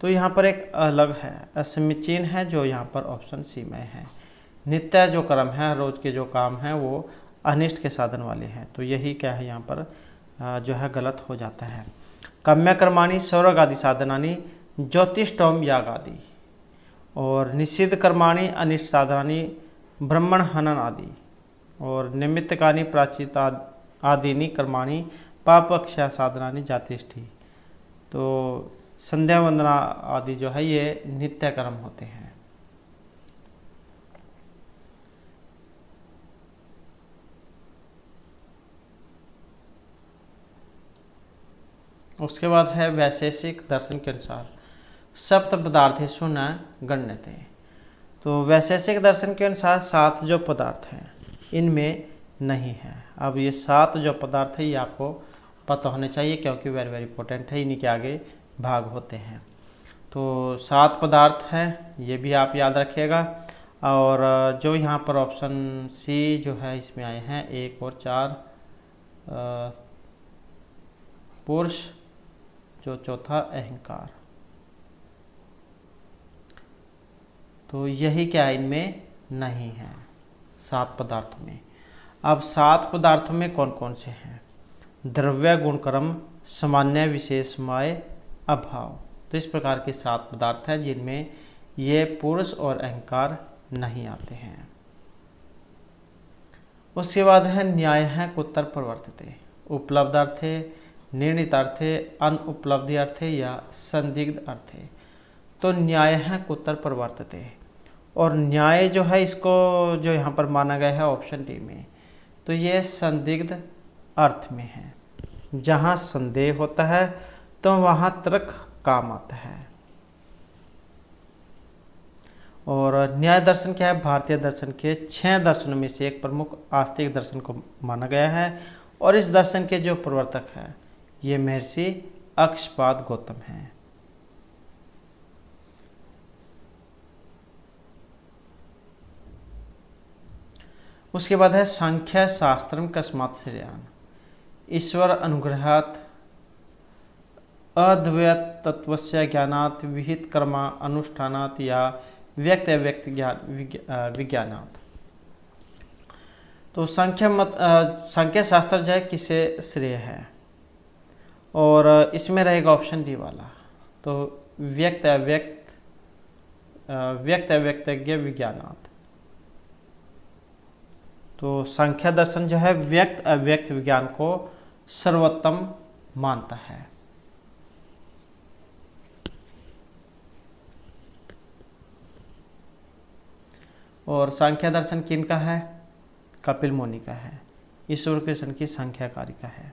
तो यहाँ पर एक अलग है, असमीचीन है जो यहाँ पर ऑप्शन सी में है। नित्य जो कर्म है, रोज के जो काम हैं वो अनिष्ट के साधन वाले हैं, तो यही क्या है यहाँ पर जो है गलत हो जाता है। काम्य कर्माणि स्वर्गादि साधनानि ज्योतिष्टोम याग आदि, और निषिद्ध कर्माणि अनिष्ट साधनानि ब्रह्मण हनन आदि, और निमित्तकानि प्राचित आदिनी कर्माणि पापक्षय साधनानि जातिष्ठि। तो संध्या वंदना आदि जो है ये नित्य कर्म होते हैं। उसके बाद है वैशेषिक दर्शन के अनुसार सप्त पदार्थेषु न गण्यते। तो वैशेषिक दर्शन के अनुसार 7 जो पदार्थ हैं इनमें नहीं है। अब ये 7 जो पदार्थ है ये आपको पता होने चाहिए, क्योंकि वेरी वेरी इंपॉर्टेंट है, इन्हीं के आगे भाग होते हैं। तो 7 पदार्थ हैं, ये भी आप याद रखिएगा। और जो यहाँ पर ऑप्शन सी जो है इसमें आए हैं 1 और 4, पुरुष, जो चौथा अहंकार, तो यही क्या इनमें नहीं है 7 पदार्थों में। अब 7 पदार्थों में कौन कौन से हैं? द्रव्य गुण कर्म सामान्य विशेषमय अभाव। तो इस प्रकार के 7 पदार्थ हैं जिनमें ये पुरुष और अहंकार नहीं आते हैं। उसके बाद है न्याय है कुत्र प्रवर्तते, उपलब्ध अर्थे, निर्णित अर्थे, अनुपलब्धि अर्थे या संदिग्ध अर्थे। तो न्याय है कुत्र प्रवर्तते, और न्याय जो है इसको जो यहाँ पर माना गया है ऑप्शन डी में, तो ये संदिग्ध अर्थ में है। जहाँ संदेह होता है तो वहाँ तर्क काम आता है। और न्याय दर्शन क्या है? भारतीय दर्शन के 6 दर्शनों में से एक प्रमुख आस्तिक दर्शन को माना गया है, और इस दर्शन के जो प्रवर्तक है ये महर्षि अक्षपाद गौतम हैं। उसके बाद है सांख्य शास्त्रम कस्मात् श्रेयान्, ईश्वर अनुग्रहात् अद्वैत तत्वस्य ज्ञानात् विहित कर्मा अनुष्ठानात् या व्यक्त अव्यक्त विज्ञानात्। तो सांख्य शास्त्र जो है किसे श्रेय है, और इसमें रहेगा ऑप्शन डी वाला, तो व्यक्त अव्यक्तज्ञ विज्ञानात्। तो सांख्य दर्शन जो है व्यक्त अव्यक्त विज्ञान को सर्वोत्तम मानता है। और सांख्य दर्शन किनका है? कपिल मुनि का है, ईश्वर कृष्ण की सांख्यकारी का है।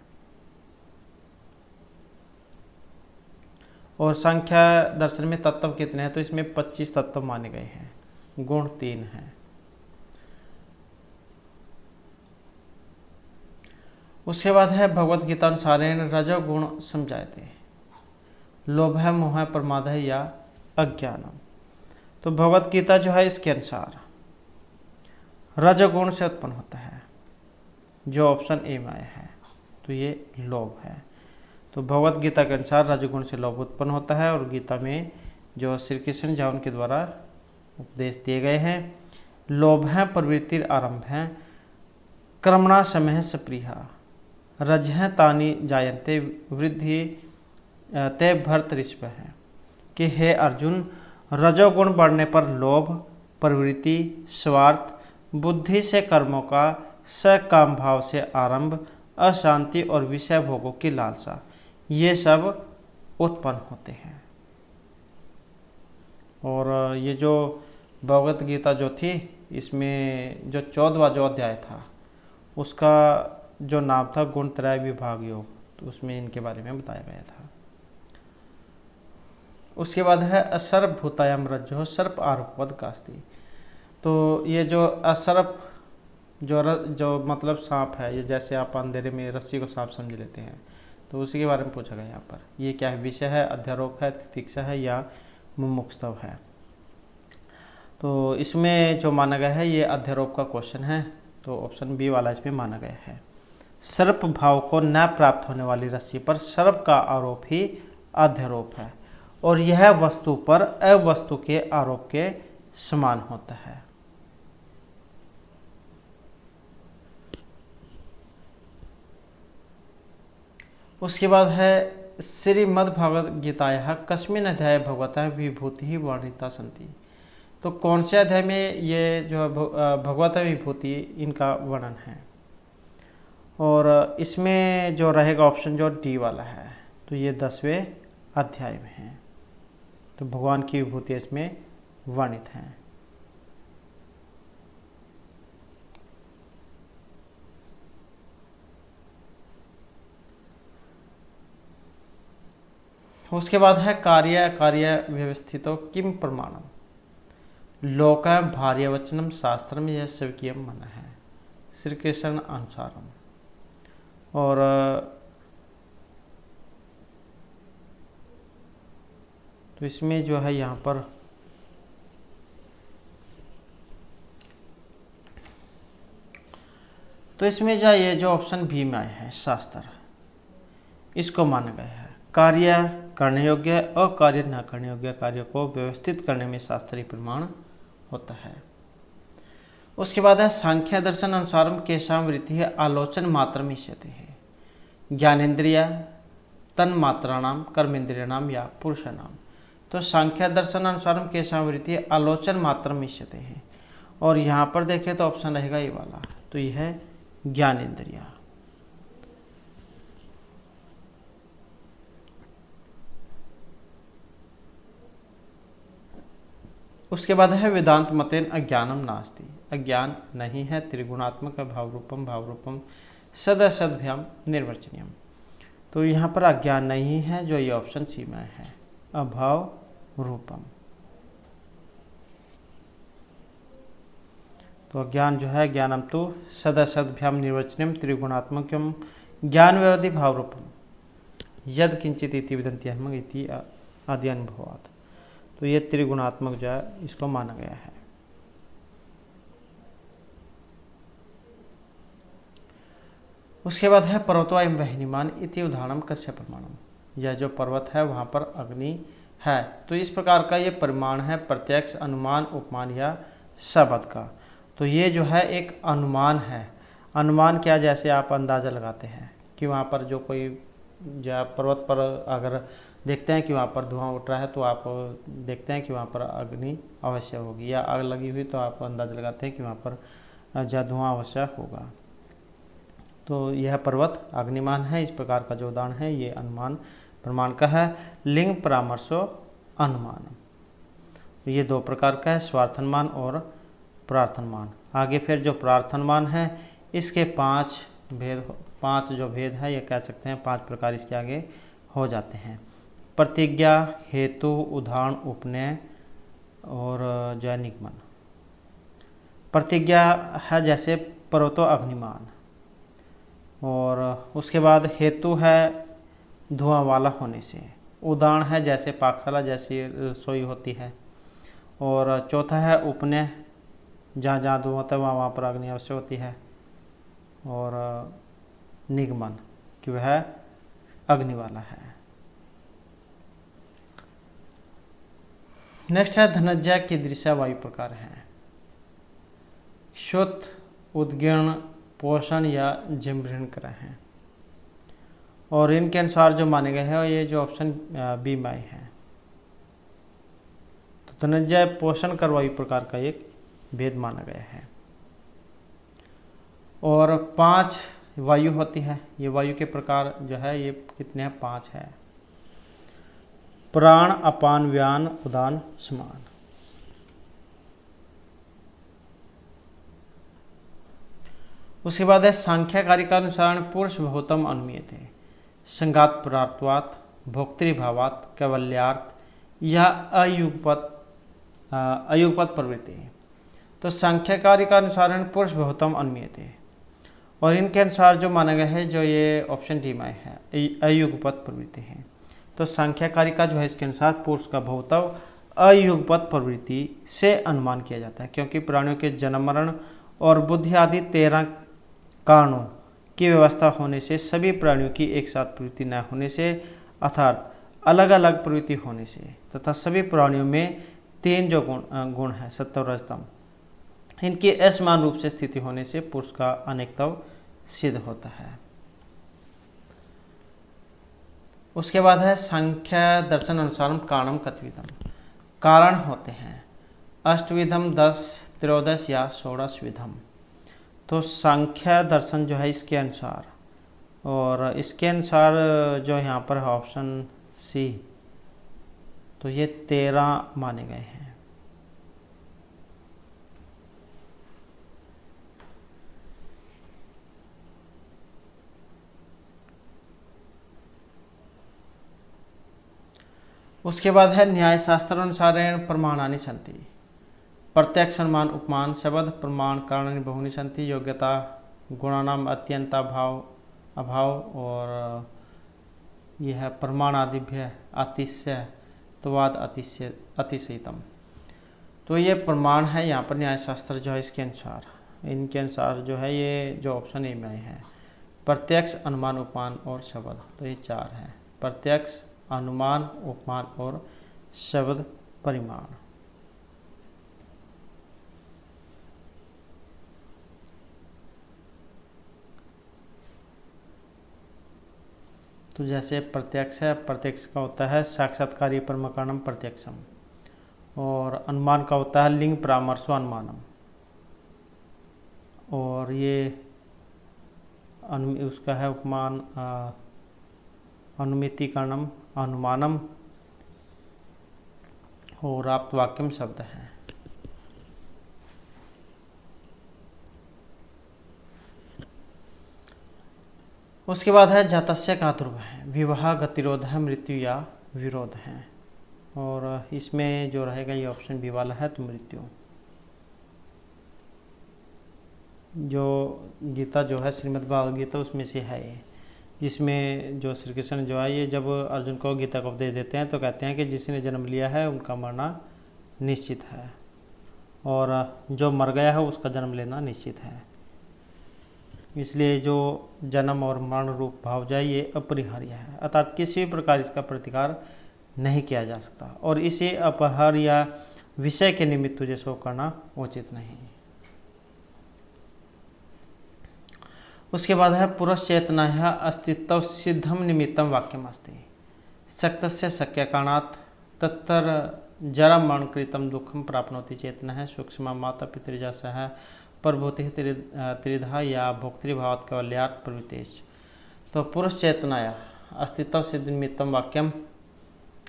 और सांख्य दर्शन में तत्व कितने हैं? तो इसमें 25 तत्व माने गए हैं, गुण 3 हैं। उसके बाद है भगवत गीता अनुसारेण रजोगुण समझाते, लोभ है, मोह है, प्रमाद है या अज्ञानम। तो भगवत गीता जो है इसके अनुसार रजोगुण से उत्पन्न होता है, जो ऑप्शन ए में आया है, तो ये लोभ है। तो भगवत गीता के अनुसार रजोगुण से लोभ उत्पन्न होता है, और गीता में जो श्री कृष्ण जी उनके द्वारा उपदेश दिए गए हैं, लोभ है प्रवृत्ति आरंभ है, कर्मणा समय सप्रिया, रज है तानि जायन्ते वृद्धि ते भरत ऋषभ है, कि हे अर्जुन रजोगुण बढ़ने पर लोभ, प्रवृत्ति, स्वार्थ, बुद्धि से कर्मों का सकाम भाव से आरंभ, अशांति और विषय भोगों की लालसा, ये सब उत्पन्न होते हैं। और ये जो भगवत गीता जो थी इसमें जो 14वां जो अध्याय था उसका जो नाम था गुणत्रय विभाग योग, तो उसमें इनके बारे में बताया गया था। उसके बाद है असर्प भूतायाम रज्जो सर्प आरोपवद कास्ती। तो ये जो असर्प जो मतलब सांप है, ये जैसे आप अंधेरे में रस्सी को सांप समझ लेते हैं, तो उसी के बारे में पूछा गया यहाँ पर। ये क्या है? विषय है, अध्यारोप है, तितिक्षा है या मुमुक्षुत्व है। तो इसमें जो माना गया है ये अध्यारोप का क्वेश्चन है, तो ऑप्शन बी वाला इसमें माना गया है। सर्प भाव को न प्राप्त होने वाली रस्सी पर सर्प का आरोप ही अध्यारोप है और यह वस्तु पर अवस्तु के आरोप के समान होता है। उसके बाद है श्रीमद्भगवद्गीतायाः कस्मिन् अध्याये भगवतः विभूतिः वर्णिता सन्ति। तो कौन से अध्याय में ये जो भगवत विभूति इनका वर्णन है, और इसमें जो रहेगा ऑप्शन जो डी वाला है, तो ये 10वें अध्याय में है। तो भगवान की विभूति इसमें वर्णित है। उसके बाद है कार्य कार्य व्यवस्थितो किम प्रमाणम लोकम भार्यवचनम शास्त्रम यह सेवकीयम मन है श्री कृष्ण अनुसारम। और तो इसमें जो है यहाँ पर तो इसमें जो ये जो ऑप्शन बी में आया है शास्त्र, इसको माना गया है कार्य करने योग्य और कार्य न करने योग्य कार्य को व्यवस्थित करने में शास्त्रीय प्रमाण होता है। उसके बाद है सांख्य दर्शन अनुसारम केशाम वृत्ति है आलोचन मात्रम इष्यते है ज्ञानेन्द्रिय तन मात्राणाम कर्मेंद्रियाणाम या पुरुषाणाम। तो सांख्य दर्शन अनुसारम केशाम वृत्ति आलोचन मात्रम इष्यते है, और यहाँ पर देखें तो ऑप्शन रहेगा ये वाला, तो यह है ज्ञानेन्द्रिय। उसके बाद है वेदांत मतेन अज्ञानम नास्ति, अज्ञान नहीं है त्रिगुणात्मक भाव रूपम सदसद्भ्याम निर्वचनीयम। तो यहाँ पर अज्ञान नहीं है, जो ये ऑप्शन सी में है अभाव रूपम। तो अज्ञान जो है ज्ञानम तो सदसद्भ्याम निर्वचनीयम त्रिगुणात्मकम ज्ञान विरोधी भाव रूपम यद किंचित इति विदंत्यहम इति आदि अनुभवात्। तो ये त्रिगुणात्मक जो है इसको माना गया है। उसके बाद है पर्वतोऽयं वह्निमान् इति उदाहरणं कस्य प्रमाणम, यह जो पर्वत है वहाँ पर अग्नि है। तो इस प्रकार का ये प्रमाण है प्रत्यक्ष अनुमान उपमान या शब्द का। तो ये जो है एक अनुमान है। अनुमान क्या, जैसे आप अंदाज़ा लगाते हैं कि वहाँ पर जो कोई जो पर्वत पर अगर देखते हैं कि वहाँ पर धुआं उठ रहा है, तो आप देखते हैं कि वहाँ पर अग्नि अवश्य होगी, या आग लगी हुई तो आप अंदाज़ा लगाते हैं कि वहाँ पर जो धुआं अवश्य होगा। तो यह पर्वत अग्निमान है। इस प्रकार का जो उदाहरण है ये अनुमान प्रमाण का है। लिंग परामर्शो अनुमान, ये दो प्रकार का है, स्वार्थनमान और प्रार्थनमान। आगे फिर जो प्रार्थनमान है इसके पांच जो भेद है, ये कह सकते हैं 5 प्रकार इसके आगे हो जाते हैं। प्रतिज्ञा, हेतु, उदाहरण, उपनय और जो है निगमन। प्रतिज्ञा है जैसे पर्वतो अग्निमान, और उसके बाद हेतु है धुआं वाला होने से, उदाहरण है जैसे पाकशाला जैसी रसोई होती है, और चौथा है उपनय, जहाँ जहाँ धुआं होता है वहाँ पर अग्नि अवश्य होती है, और निगमन कि वह अग्नि वाला है। नेक्स्ट है धनंजय की दृश्य वायु प्रकार है श्रुत, उद्गीर्ण, पोषण या जिम्भृण क्रय हैं, और इनके अनुसार जो माने गए हैं ये जो ऑप्शन बी में है। तो धनंजय पोषण कर वायु प्रकार का एक भेद माना गया है। और 5 वायु होती है। ये वायु के प्रकार जो है ये कितने हैं, 5 है। प्राण, अपान, व्यान, उदान, समान। उसके बाद है सांख्यकारी का अनुसार पुरुष बहुतम अनुमीयते संगात परार्थवात भोक्तृभावात कैवल्यार्थ या अयुगपत प्रवृत्ति। तो सांख्यकारी का अनुसार पुरुष बहुतम अनुमीयते, और इनके अनुसार जो माना गया है जो ये ऑप्शन डी में है अयुगपत प्रवृत्ति है। तो सांख्यकारी का जो है इसके अनुसार पुरुष का बहुतव अयुगपत प्रवृत्ति से अनुमान किया जाता है, क्योंकि प्राणियों के जन्म मरण और बुद्धि आदि 13 कारणों की व्यवस्था होने से, सभी प्राणियों की एक साथ प्रवृत्ति न होने से, अर्थात अलग अलग प्रवृत्ति होने से, तथा सभी प्राणियों में 3 जो गुण है सत्व रज तम, इनकी असमान रूप से स्थिति होने से पुरुष का अनेकत्व सिद्ध होता है। उसके बाद है सांख्य दर्शन अनुसार कारणम कतविधम, कारण होते हैं अष्टविधम, 10, 13 या 16 विधम। तो सांख्य दर्शन जो है इसके अनुसार, और इसके अनुसार जो यहाँ पर है ऑप्शन सी, तो ये 13 माने गए हैं। उसके बाद है न्याय शास्त्र अनुसार प्रमाणानि सन्ति, प्रत्यक्ष अनुमान उपमान शब्द प्रमाण कारणानि बहुनि सन्ति, योग्यता गुणानाम अत्यंता अभाव, और यह है प्रमाण आदिभ्य अतिशयत्वाद अतिशयितम। तो ये प्रमाण है यहाँ पर न्याय शास्त्र जो है इसके अनुसार, इनके अनुसार जो है ये जो ऑप्शन ए में है प्रत्यक्ष अनुमान उपमान और शब्द, तो ये 4 है प्रत्यक्ष अनुमान उपमान और शब्द परिमाण। तो जैसे प्रत्यक्ष है, प्रत्यक्ष का होता है साक्षात्कारी परमकरणम प्रत्यक्षम, और अनुमान का होता है लिंग परामर्शो अनुमानम, और ये उसका है उपमान अनुमितिकरणम अनुमानम, और आप्तवाक्यम शब्द है। उसके बाद है जातस्य का ध्रुव है, विवाह गतिरोध है, मृत्यु या विरोध है, और इसमें जो रहेगा ये ऑप्शन बी वाला है, तो मृत्यु। जो गीता जो है श्रीमद् भागवत गीता उसमें से है ये, जिसमें जो श्री कृष्ण जो है ये जब अर्जुन को गीता को उपदेश देते हैं तो कहते हैं कि जिसने जन्म लिया है उनका मरना निश्चित है, और जो मर गया है उसका जन्म लेना निश्चित है, इसलिए जो जन्म और मरण रूप भाव जाए ये अपरिहार्य है, अर्थात किसी भी प्रकार इसका प्रतिकार नहीं किया जा सकता, और इसे अपरिहार्य विषय के निमित्त तुझे शोक करना उचित नहीं। उसके बाद है पुरुष चेतना अस्तित्व सिद्धम निमित्तम वाक्यम अस्ति, शक्तस्य शक्य कारणात् तत्तर जरा मरणकृतम दुखम प्राप्नोति चेतना है, सूक्ष्म माता पितृजा सह प्रभूति त्रिधा या भोक्तृभावात् कवल्यात् प्रवृत्तेश्च। तो पुरुष चेतनाया अस्तित्व सिद्ध निमित्तम वाक्यम,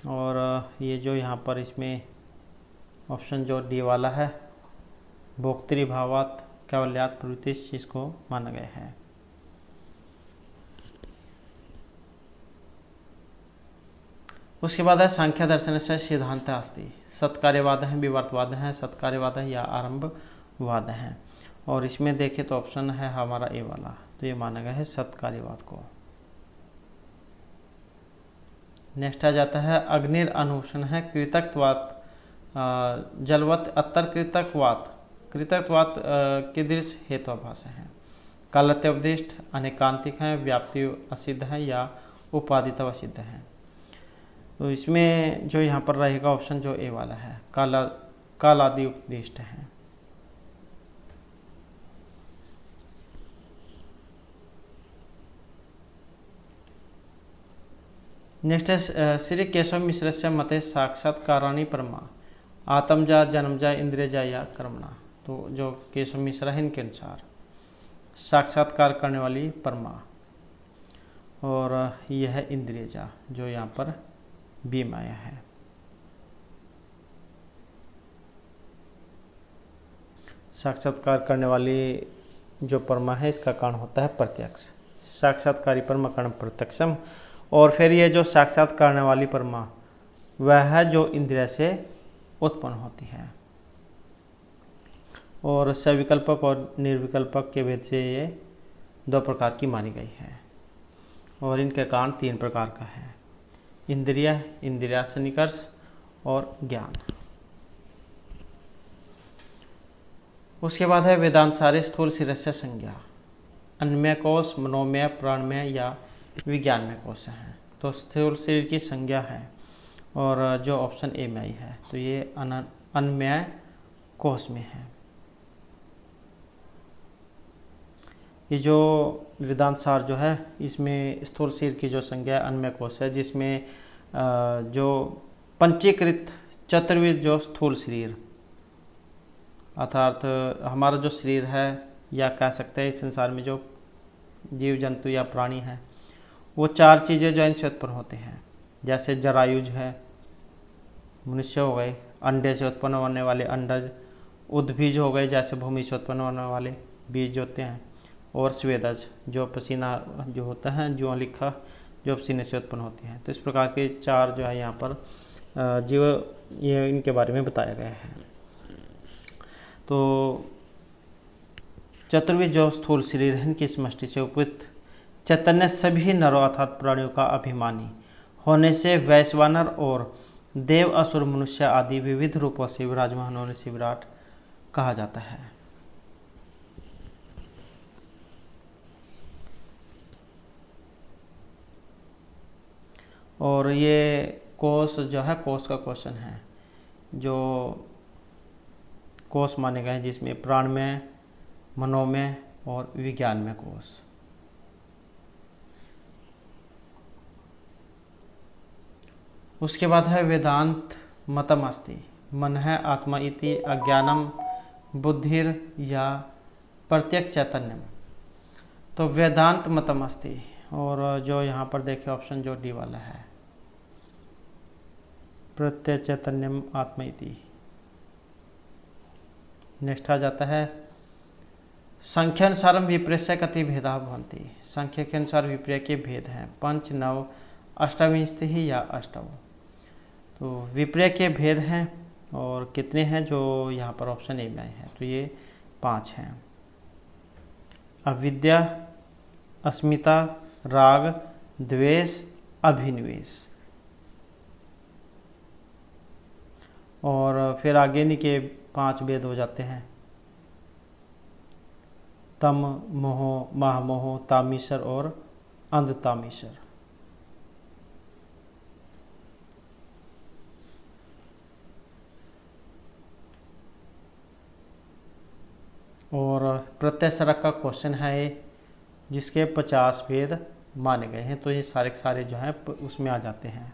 और ये जो यहाँ पर इसमें ऑप्शन जो डी वाला है भोक्तृभावात् कवल्यात् प्रवृत्तेश्च, इसको माना गया है। उसके बाद है सांख्य दर्शन से सिद्धांत अस्ति, सत्कार्यवाद है, विवर्तवाद है, सत्कार्यवाद है या आरंभवाद है, और इसमें देखें तो ऑप्शन है हमारा ए वाला, तो ये माना गया है सत्कार्यवाद को। नेक्स्ट आ जाता है अग्निर अनुशन है, कृतकवात जलवत अत्तर कृतकवात, कृतकवात के दृश्य हेतुभाष है, कालत्योपदिष्ट अनेकांतिक है, व्याप्ति असिद्ध है या उपादित असिद्ध है। तो इसमें जो यहाँ पर रहेगा ऑप्शन जो ए वाला है कालादि उपदिष्ट है। नेक्स्ट है श्री केशव मिश्र से मते साक्षात्काराणि परमा, आत्मजा जन्मजा इंद्रियजा या कर्मणा। तो जो केशव मिश्रा है इनके अनुसार साक्षात्कार करने वाली परमा, और यह है इंद्रियजा जो यहाँ पर बी में आया है। साक्षात्कार करने वाली जो परमा है इसका कारण होता है प्रत्यक्ष, साक्षात्कारी परमा कारण प्रत्यक्षम, और फिर ये जो साक्षात करने वाली परमा वह है जो इंद्रिय से उत्पन्न होती है, और सविकल्पक और निर्विकल्पक के भेद से ये 2 प्रकार की मानी गई है, और इनके कारण 3 प्रकार का है, इंद्रिय, इंद्रियार्थ निकर्ष और ज्ञान। उसके बाद है वेदांत सारे स्थूल शिरस्य संज्ञा, अन्नमय कोश, मनोमय, प्राणमय या विज्ञानमय कोश हैं। तो स्थूल शरीर की संज्ञा है और जो ऑप्शन ए में आई है तो ये अन्नमय कोश में है। ये जो वेदांत सार जो है इसमें स्थूल शरीर की जो संज्ञा अन्नमय कोश है, जिसमें जो पंचीकृत चतुर्विध जो स्थूल शरीर अर्थात हमारा जो शरीर है या कह सकते हैं इस संसार में जो जीव जंतु या प्राणी हैं वो चार चीज़ें जो इनसे उत्पन्न होते हैं। जैसे जरायुज है, मनुष्य हो गए, अंडे से उत्पन्न होने वाले अंडज, उद्भिज हो गए जैसे भूमि से उत्पन्न होने वाले बीज होते हैं, और स्वेदज जो पसीना जो होता है जो लिखा जो पसीने से उत्पन्न होती है। तो इस प्रकार के चार जो है यहाँ पर जीव ये इनके बारे में बताया गया है। तो चतुर्विध जो स्थूल शरीर है इनकी समष्टि से उपयुक्त चैतन्य सभी नरों अर्थात प्राणियों का अभिमानी होने से वैश्वानर और देव, असुर, मनुष्य आदि विविध रूपों से विराजमान होने से विराट कहा जाता है। और ये कोश जो है कोश का क्वेश्चन है, जो कोश माने गए हैं जिसमें प्राणमय, मनोमय और विज्ञानमय कोश। उसके बाद है वेदांत मतम अस्ति, मन है आत्मा इति अज्ञानम बुद्धिर या प्रत्यक्ष चैतन्यम। तो वेदांत मतम अस्ति, और जो यहाँ पर देखे ऑप्शन जो डी वाला है प्रत्यक्ष चैतन्यम आत्मा इति। नेक्स्ट आ जाता है संख्यानुसारम विप्रस्य कति भेदा भवन्ति। संख्या के अनुसार विपर्य के भेद हैं, 5, 9, अष्टाविंशति ही या अष्टव। तो विपर्य के भेद हैं और कितने हैं जो यहाँ पर ऑप्शन ए में आए हैं तो ये 5 हैं। अविद्या, अस्मिता, राग, द्वेष, अभिनिवेश। और फिर आगे नहीं के 5 भेद हो जाते हैं, तम मोह, महामोह, तामीसर और अंधतामीसर। और प्रत्यक्षरक का क्वेश्चन है जिसके 50 भेद माने गए हैं। तो ये सारे के सारे जो हैं उसमें आ जाते हैं।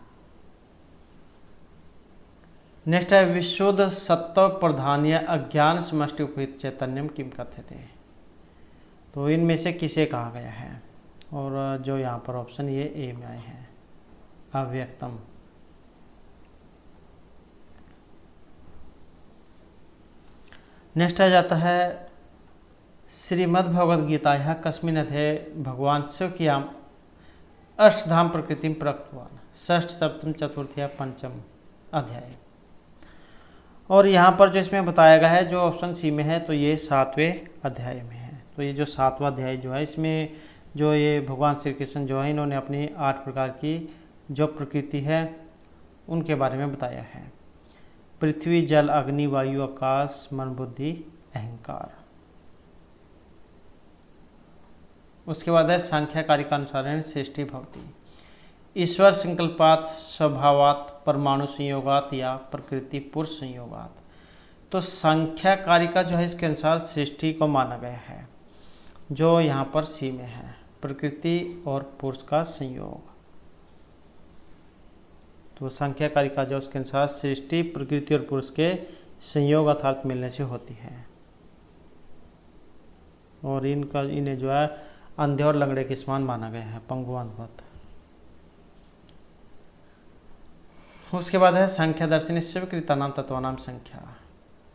नेक्स्ट है विशुद्ध सत्व प्रधान्य अज्ञान समष्टि उपहित चैतन्यम किम कथ्यते। तो इनमें से किसे कहा गया है, और जो यहाँ पर ऑप्शन ये ए में आए हैं अव्यक्तम। नेक्स्ट आ जाता है श्रीमद् भगवद गीता कस्मिन् अध्याये भगवान शिव की अष्टधाम प्रकृति प्रकटवान, षष्ठ, सप्तम, चतुर्थ या पंचम अध्याय। और यहाँ पर जो इसमें बताया गया है जो ऑप्शन सी में है तो ये 7वें अध्याय में है। तो ये जो 7वां अध्याय जो है इसमें जो ये भगवान श्री कृष्ण जो है इन्होंने अपनी 8 प्रकार की जो प्रकृति है उनके बारे में बताया है। पृथ्वी, जल, अग्नि, वायु, आकाश, मन, बुद्धि, अहंकार। उसके बाद है सांख्यकारी का अनुसार सृष्टि भवति ईश्वर संकल्पात, स्वभावात, परमाणु संयोगात या प्रकृति पुरुष संयोगात। तो सांख्यकारी का जो है इसके अनुसार सृष्टि को माना गया है जो यहाँ पर सी में है, प्रकृति और पुरुष का संयोग। तो सांख्यकारी का जो उसके अनुसार सृष्टि प्रकृति और पुरुष के संयोग अर्थात मिलने से होती है। और इन्हें जो है अंधे और लंगड़े के समान माना गया है, पंगुअंधवत। उसके बाद है संख्या दर्शनी स्वीकृतानाम तत्वानाम संख्या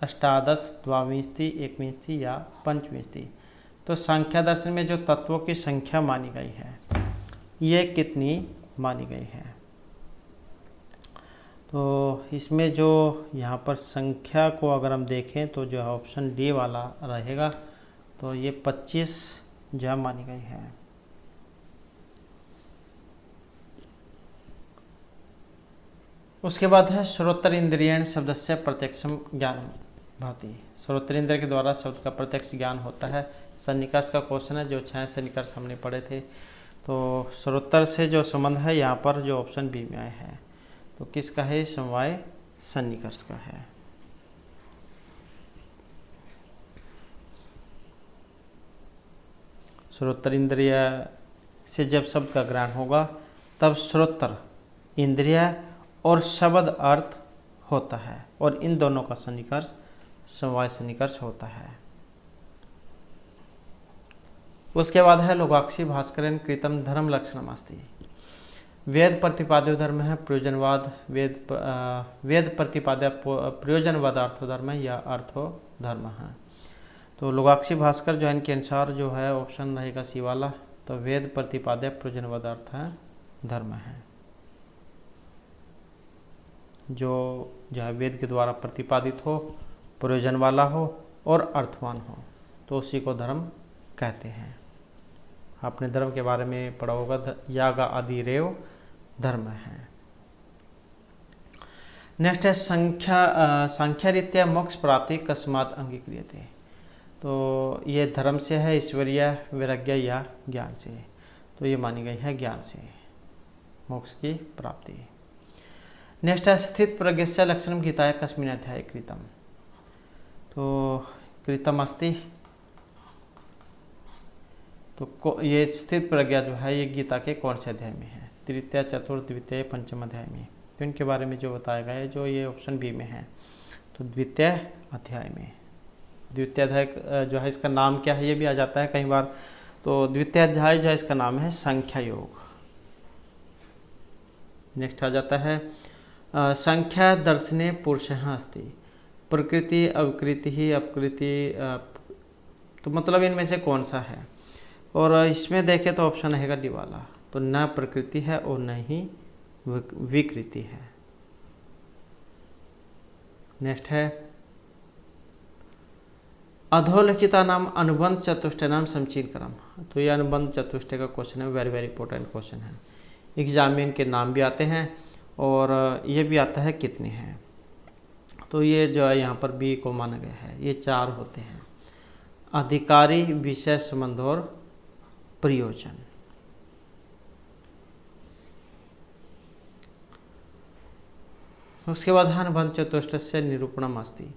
अष्टादश, द्वाविंशति, एकविंशति या पंचविंशति। तो संख्या दर्शन में जो तत्वों की संख्या मानी गई है ये कितनी मानी गई है। तो इसमें जो यहाँ पर संख्या को अगर हम देखें तो जो है ऑप्शन डी वाला रहेगा। तो ये 25 जो है मानी गई है। उसके बाद है श्रोत्र इंद्रियण शब्द से प्रत्यक्षम ज्ञानम। भांति। श्रोत्र इंद्र के द्वारा शब्द का प्रत्यक्ष ज्ञान होता है। सन्निकर्ष का क्वेश्चन है, जो 6 सन्निकर्ष हमने पढ़े थे। तो श्रोत्र से जो संबंध है यहाँ पर जो ऑप्शन बी में आया है, तो किसका है? समवाय सन्निकर्ष का है। श्रोत्र इंद्रिय से जब शब्द का ग्रहण होगा तब श्रोत्र इंद्रिय और शब्द अर्थ होता है, और इन दोनों का सन्निकर्ष समवाय सन्निकर्ष होता है। उसके बाद है लोगाक्षी भास्करेण कृतम धर्म लक्षणम अस्ति। वेद प्रतिपाद्य धर्म है प्रयोजनवाद, वेद प्रतिपाद्य प्रयोजनवाद अर्थो धर्म है या अर्थो धर्म है। तो लोगाक्षी भास्कर जो है इनके अनुसार जो है ऑप्शन रहेगा सी वाला। तो वेद प्रतिपाद्य प्रयोजनवाद अर्थ है धर्म है, जो है वेद के द्वारा प्रतिपादित हो, प्रयोजन वाला हो और अर्थवान हो, तो उसी को धर्म कहते हैं। आपने धर्म के बारे में पढ़ा होगा, याग आदि रेव धर्म है। नेक्स्ट है संख्या रीत्या मोक्ष प्राप्ति कस्मात अंगीक्रियते। तो ये धर्म से है, ईश्वरीय वैराग्य या ज्ञान से। तो ये मानी गई है ज्ञान से मोक्ष की प्राप्ति। नेक्स्ट है स्थित प्रज्ञस्य लक्षणम गीताया कस्मिन् अध्याये कृतम। तो कृतम अस्ति, तो ये स्थित प्रज्ञा जो है ये गीता के कौन से अध्याय में है? तृतीय, चतुर्थ, द्वितीय, पंचम अध्याय में। तो इनके बारे में जो बताया गया है, जो ये ऑप्शन बी में है, तो द्वितीय अध्याय में। द्वितीय अध्याय जो है इसका नाम क्या है ये भी आ जाता है कई बार। तो द्वितीय अध्याय जो है इसका नाम है संख्या योग। नेक्स्ट आ जाता है संख्या दर्शने पुरुषः अस्ति। प्रकृति अविकृति ही अपकृति, तो मतलब इनमें से कौन सा है? और इसमें देखें तो ऑप्शन रहेगा डी वाला। तो न प्रकृति है और न ही विकृति है। नेक्स्ट है अधोलिखिता नाम अनुबंध चतुष्टय नाम समीचीन क्रम। तो ये अनुबंध चतुष्टय का क्वेश्चन है, वेरी वेरी इंपॉर्टेंट क्वेश्चन है। एग्जाम में इनके नाम भी आते हैं और ये भी आता है कितने हैं। तो ये जो है यहाँ पर बी को माना गया है, ये 4 होते हैं, अधिकारी, विषय, संबंध और प्रयोजन। उसके बाद अनुबंध चतुष्टय निरूपणम अस्ति।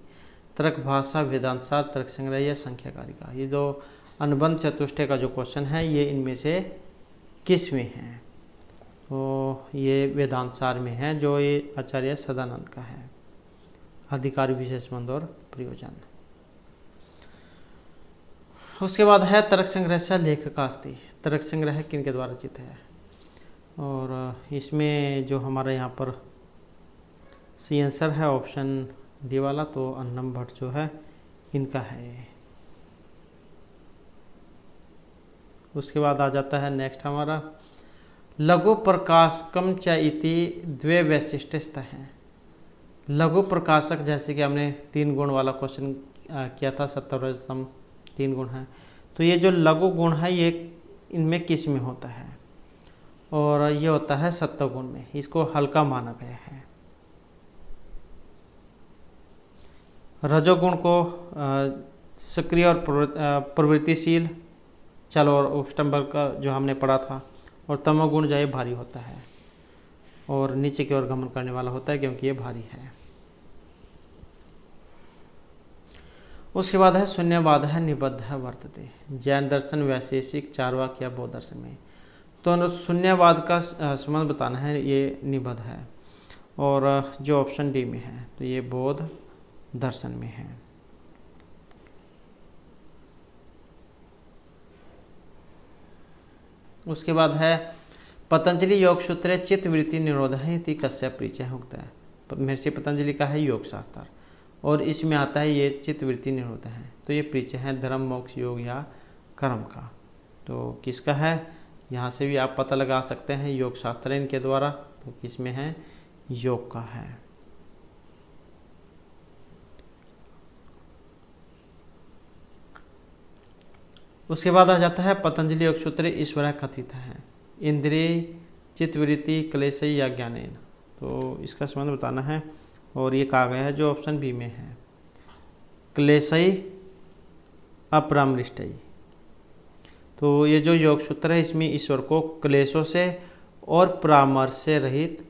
तर्क भाषा, वेदांत सार, तर्क संग्रह या संख्या कारिका। ये जो अनुबंध चतुष्टय का जो क्वेश्चन है ये इनमें से किस में है? तो ये वेदांत सार में है, जो ये आचार्य सदानंद का है। अधिकारी, विषय, संबंध और प्रयोजन। उसके बाद है तर्क संग्रह से लेखकास्ति। तर्क संग्रह किनके द्वारा रचित है? और इसमें जो हमारे यहाँ पर सी आंसर है ऑप्शन डी वाला, तो अन्नम भट्ट जो है इनका है। उसके बाद आ जाता है नेक्स्ट हमारा लघु प्रकाशकम च इति द्वे वैशिष्ट्यस्तः है। लघु प्रकाशक, जैसे कि हमने 3 गुण वाला क्वेश्चन किया था, सत्वरजतम 3 गुण है। तो ये जो लघु गुण है ये इनमें किस में होता है? और ये होता है सत्वगुण में। इसको हल्का माना गया है। रजोगुण को सक्रिय और प्रवृत्तिशील, चलो और उपस्टम्भर का जो हमने पढ़ा था, और तमोगुण जो है भारी होता है और नीचे की ओर गमन करने वाला होता है क्योंकि ये भारी है। उसके बाद है शून्यवाद है निबद्ध है वर्तते। जैन दर्शन, वैशेषिक, चार्वाक या बौद्ध दर्शन में। तो शून्यवाद का संबंध बताना है, ये निबद्ध है, और जो ऑप्शन डी में है तो ये बौद्ध दर्शन में है। उसके बाद है पतंजलि योग सूत्र चित्त वृत्ति निरोध है इति कस्य परिचय होता है। महर्षि पतंजलि का है योग शास्त्र, और इसमें आता है ये चित्त वृत्ति निरोध है। तो ये परिचय है धर्म, मोक्ष, योग या कर्म का। तो किसका है? यहाँ से भी आप पता लगा सकते हैं, योग शास्त्र इनके द्वारा। तो किसमें है? योग का है। उसके बाद आ जाता है पतंजलि योग सूत्र ईश्वर कथित है इंद्रिय, चित्तवृत्ति, क्लेश या ज्ञानेन। तो इसका संबंध बताना है, और ये कहा गया है जो ऑप्शन बी में है। क्लेशई अपरामृष्टई। तो ये जो योग सूत्र है इसमें ईश्वर को क्लेशों से और परामर्श से रहित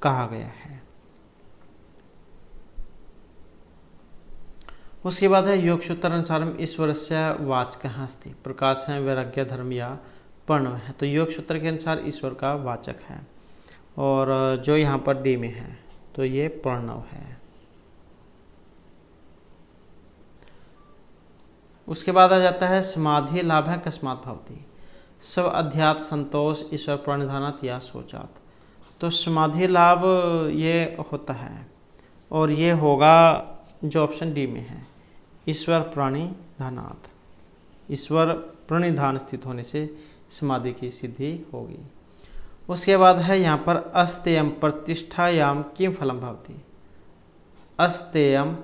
कहा गया है। उसके बाद है योग सूत्र अनुसार ईश्वर से वाचक अस्ति, प्रकाश है, वैराग्य, धर्म या प्रणव है। तो योग सूत्र के अनुसार ईश्वर का वाचक है और जो यहाँ पर डी में है तो ये प्रणव है। उसके बाद आ जाता है समाधि लाभ है कस्मात् भवति, सब अध्यात्म संतोष ईश्वर प्रणिधानात् या सोचात। तो समाधि लाभ ये होता है और ये होगा जो ऑप्शन डी में है, ईश्वर प्रणिधानात्। ईश्वर प्रणिधान स्थित होने से समाधि की सिद्धि होगी। उसके बाद है यहाँ पर अस्तेयम प्रतिष्ठायाम किम फलम भवति, अस्तेयम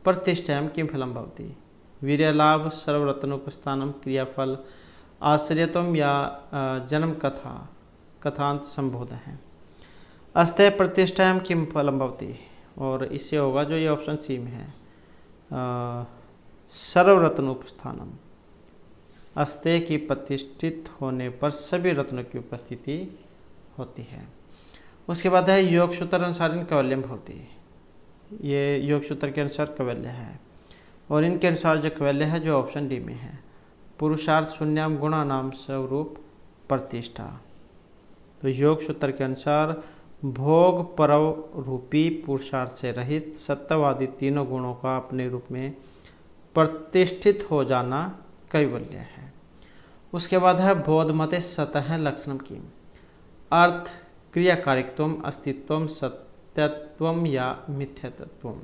प्रतिष्ठायाम किम फलम भवति, वीर्यलाभ, सर्वरत्नोपस्थानम, क्रियाफल, आश्रयत्वम या जन्म कथा कथांत संबोध है। अस्तेय प्रतिष्ठायाम किम फलम भवति और इससे होगा जो ये ऑप्शन सी में है, सर्वरत्नोपस्थानम। अस्तेय की प्रतिष्ठित होने पर सभी रत्नों की उपस्थिति होती है। उसके बाद है योग सूत्र अनुसार कैवल्यम भवति, ये योग सूत्र के अनुसार कैवल्य है और इनके अनुसार जो कैवल्य है जो ऑप्शन डी में है, पुरुषार्थ शून्यम गुणानाम स्वरूप प्रतिष्ठा। तो योग सूत्र के अनुसार भोग परव रूपी पुरुषार्थ से रहित सत्यवादी तीनों गुणों का अपने रूप में प्रतिष्ठित हो जाना कैवल्य है। उसके बाद है बोधमते सतह लक्षणम की, अर्थ, क्रियाकारित्वम, अस्तित्वम, सत्यत्वम या मिथ्यात्वम।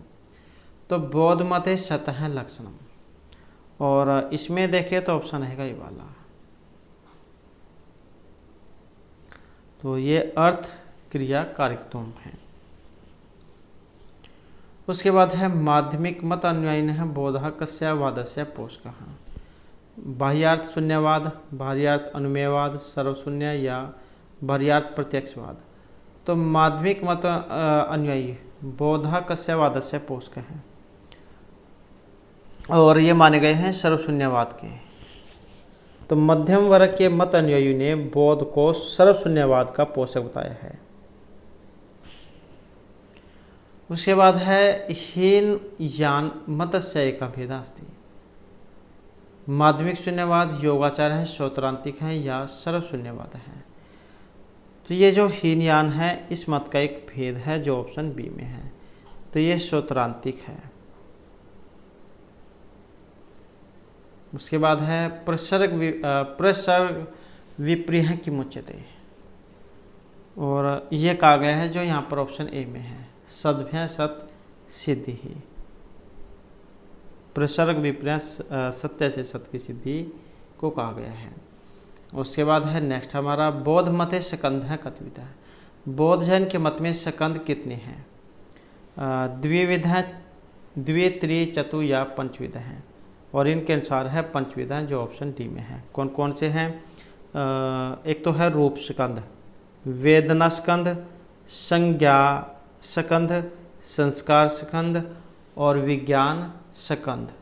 तो बोधमते सतह लक्षणम और इसमें देखें तो ऑप्शन रहेगा ये वाला, तो ये अर्थ क्रिया कारित्वम है। उसके बाद है माध्यमिक मत अनुयायी है बोधा कस्या वादस्य पोषकः, बाह्यार्थ शून्यवाद, बाह्यार्थ अनुमेयवाद, सर्वशून्य या बाह्यार्थ प्रत्यक्षवाद। तो माध्यमिक मत अनुयायी बोधा कस्या वादस्य पोषक है और ये माने गए हैं सर्वशून्यवाद के। तो मध्यम वर्ग के मत अनुयायी ने बौद्ध को सर्वशून्यवाद का पोषक बताया है। उसके बाद है हीन यान मतस्य का भेदास्ति, माध्यमिक शून्यवाद योगाचार है, श्रोत्रांतिक है या सर्वशून्यवाद है। तो ये जो हीनयान है इस मत का एक भेद है जो ऑप्शन बी में है, तो ये श्रोत्रांतिक है। उसके बाद है प्रसर्ग विप्रिय की मुच्यते और ये कहा गया है जो यहाँ पर ऑप्शन ए में है, सद्भ्य सत सिद्धि ही। प्रसर्ग विप्रिय सत्य से सत्य की सिद्धि को कहा गया है। उसके बाद है नेक्स्ट हमारा बौद्ध मते स्कंध है कथविध है। बौद्ध जैन के मत में स्कंध कितने हैं, द्विविध है, द्वि त्रि चतु या पंचविध हैं और इनके अनुसार है पंचविध हैं जो ऑप्शन डी में है। कौन कौन से हैं, एक तो है रूप स्कंध, वेदना स्कंध, संज्ञा स्कंध, संस्कार स्कंध और विज्ञान स्कंध।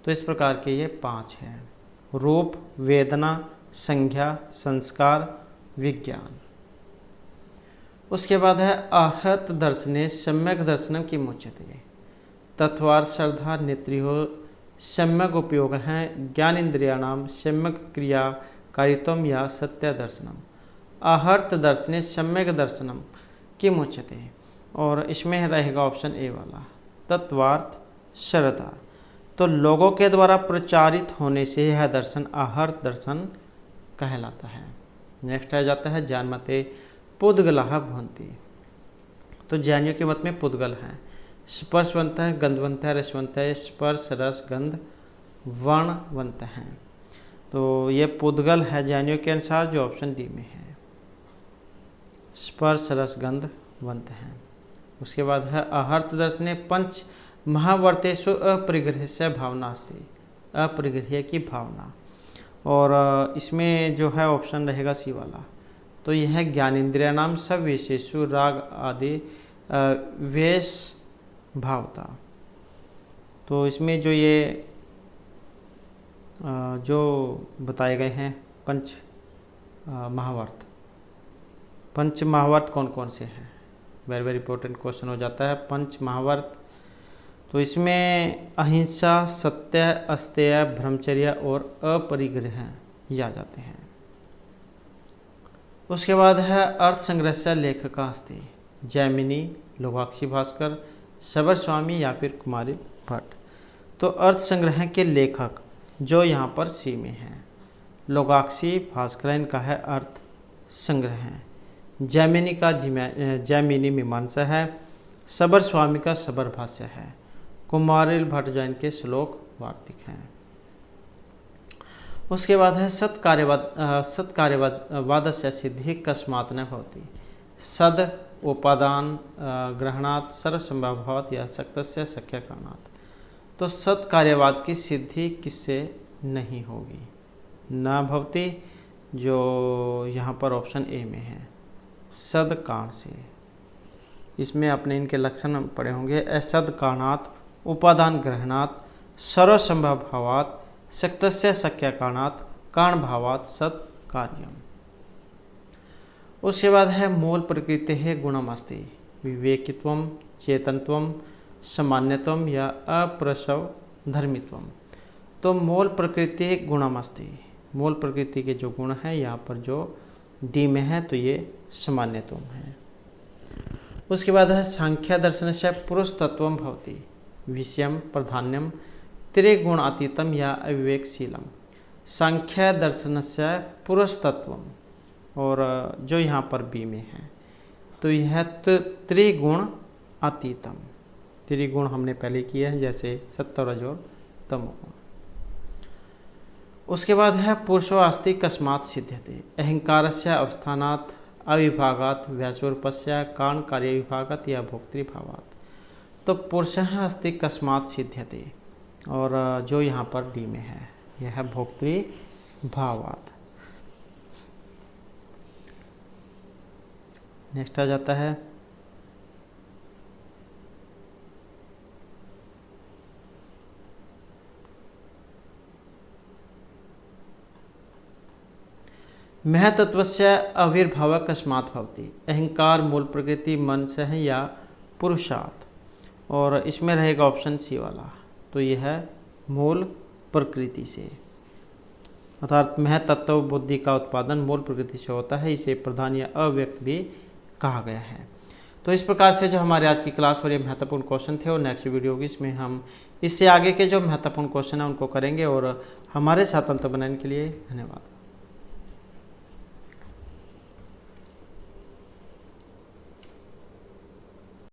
तो इस प्रकार के ये 5 हैं, रूप, वेदना, संज्ञा, संस्कार, विज्ञान। उसके बाद है आहत दर्शने सम्यक दर्शनम की मुच्यते, तत्वार्थ श्रद्धा नेत्रियो सम्यक उपयोग है, ज्ञान इंद्रियाणाम सम्यक क्रिया कारित्वम या सत्य दर्शनम। आहर्त दर्शने सम्यक दर्शनम की मुच्यते और इसमें रहेगा ऑप्शन ए वाला, तत्वार्थ श्रद्धा। तो लोगों के द्वारा प्रचारित होने से यह दर्शन आहर्त दर्शन कहलाता है। नेक्स्ट आ जाता है ज्ञान मते पुद्गलाः भवन्ति। तो जैनियों के मत में पुद्गल हैं, स्पर्शवंत है, गंधवंत है, रसवंत है, स्पर्श रस गंध वर्णवंत हैं। तो ये पुद्गल है जैनियों के अनुसार जो ऑप्शन डी में है, स्पर्श रस गंध वंत हैं। उसके बाद है आहर्त दर्शने पंच महावर्तेषु अपरिग्रह्य भावना अस्ति, अपरिग्रह्य की भावना और इसमें जो है ऑप्शन रहेगा सी वाला। तो यह है ज्ञानेन्द्रियाणाम सब विशेषु राग आदि वेश भावता। तो इसमें जो ये जो बताए गए हैं महावार्त, पंच महावार्त कौन कौन से हैं, वेरी वेरी इंपॉर्टेंट क्वेश्चन हो जाता है। पंच महावार्त, तो इसमें अहिंसा, सत्य, अस्तेय, ब्रह्मचर्य और अपरिग्रह ये आ जाते हैं। उसके बाद है अर्थ संग्रह लेखका अस्ति, जैमिनी, लोकाक्षी भास्कर, सबर स्वामी या फिर कुमारी भट्ट। तो अर्थ संग्रह के लेखक जो यहाँ पर सी में हैं, लोकाक्षी भास्कर इनका है अर्थ संग्रह है, जैमिनी का जैमिनी मीमांसा है, सबर स्वामी का सबर भाष्य है, कुमारिल भट्ट जैन के श्लोक वार्तिक हैं। उसके बाद है सत्कार्यवादस्य सिद्धि कस्मात् न भवति, सद उपादान ग्रहणात् सर्वसंभवात् या शक्तस्य शक्य कारणात्। तो सत्कार्यवाद की सिद्धि किससे नहीं होगी, न भवति, जो यहाँ पर ऑप्शन ए में है, सद कारण से। इसमें अपने इनके लक्षण पढ़े होंगे, असद कारणात्, उपादान ग्रहणात्, सर्वसंभवात्, शक्तस्य शक्य कारणात्, कारण भावात् सत् कार्यम। उसके बाद है मूल प्रकृति है गुणम अस्ति, विवेकित्वम, चेतनत्वम, सामान्यत्वम या अप्रसव धर्मित्वम। तो मूल प्रकृति गुणम अस्ति, मूल प्रकृति के जो गुण हैं यहाँ पर जो डी में है तो ये सामान्यत्वम है। उसके बाद है सांख्य दर्शन से पुरुष तत्वम भवति, विषयम प्राधान्यम, त्रिगुणातीतम या अविवेकशीलम। सांख्य दर्शन से पुरुष तत्वम, और जो यहाँ पर बी में है तो यह त्रिगुण अतीतम। त्रिगुण हमने पहले किया है, जैसे सत्व रज और तमोगुण। उसके बाद है पुरुषो अस्ति कस्मात् सिद्ध्यते, अहंकारस्य अवस्थानात्, अविभागात्, व्यासरूपस्य कारण कार्य विभागात् या भोक्तृभावात्। तो पुरुषः अस्ति कस्मात् सिद्ध्यते, और जो यहाँ पर डी में है यह है भोक्तृभावात्। नेक्स्ट आ जाता है महतत्वस्य आविर्भाव कस्मात् भवति, अहंकार मूल प्रकृति मन से है या पुरुषात्, और इसमें रहेगा ऑप्शन सी वाला, तो यह है मूल प्रकृति से, अर्थात महतत्व बुद्धि का उत्पादन मूल प्रकृति से होता है, इसे प्रधान या अव्यक्त भी कहा गया है। तो इस प्रकार से जो हमारे आज की क्लास और ये महत्वपूर्ण क्वेश्चन थे, और नेक्स्ट वीडियो होगी इसमें हम इससे आगे के जो महत्वपूर्ण क्वेश्चन हैं उनको करेंगे। और हमारे साथ अंत बनाने के लिए धन्यवाद।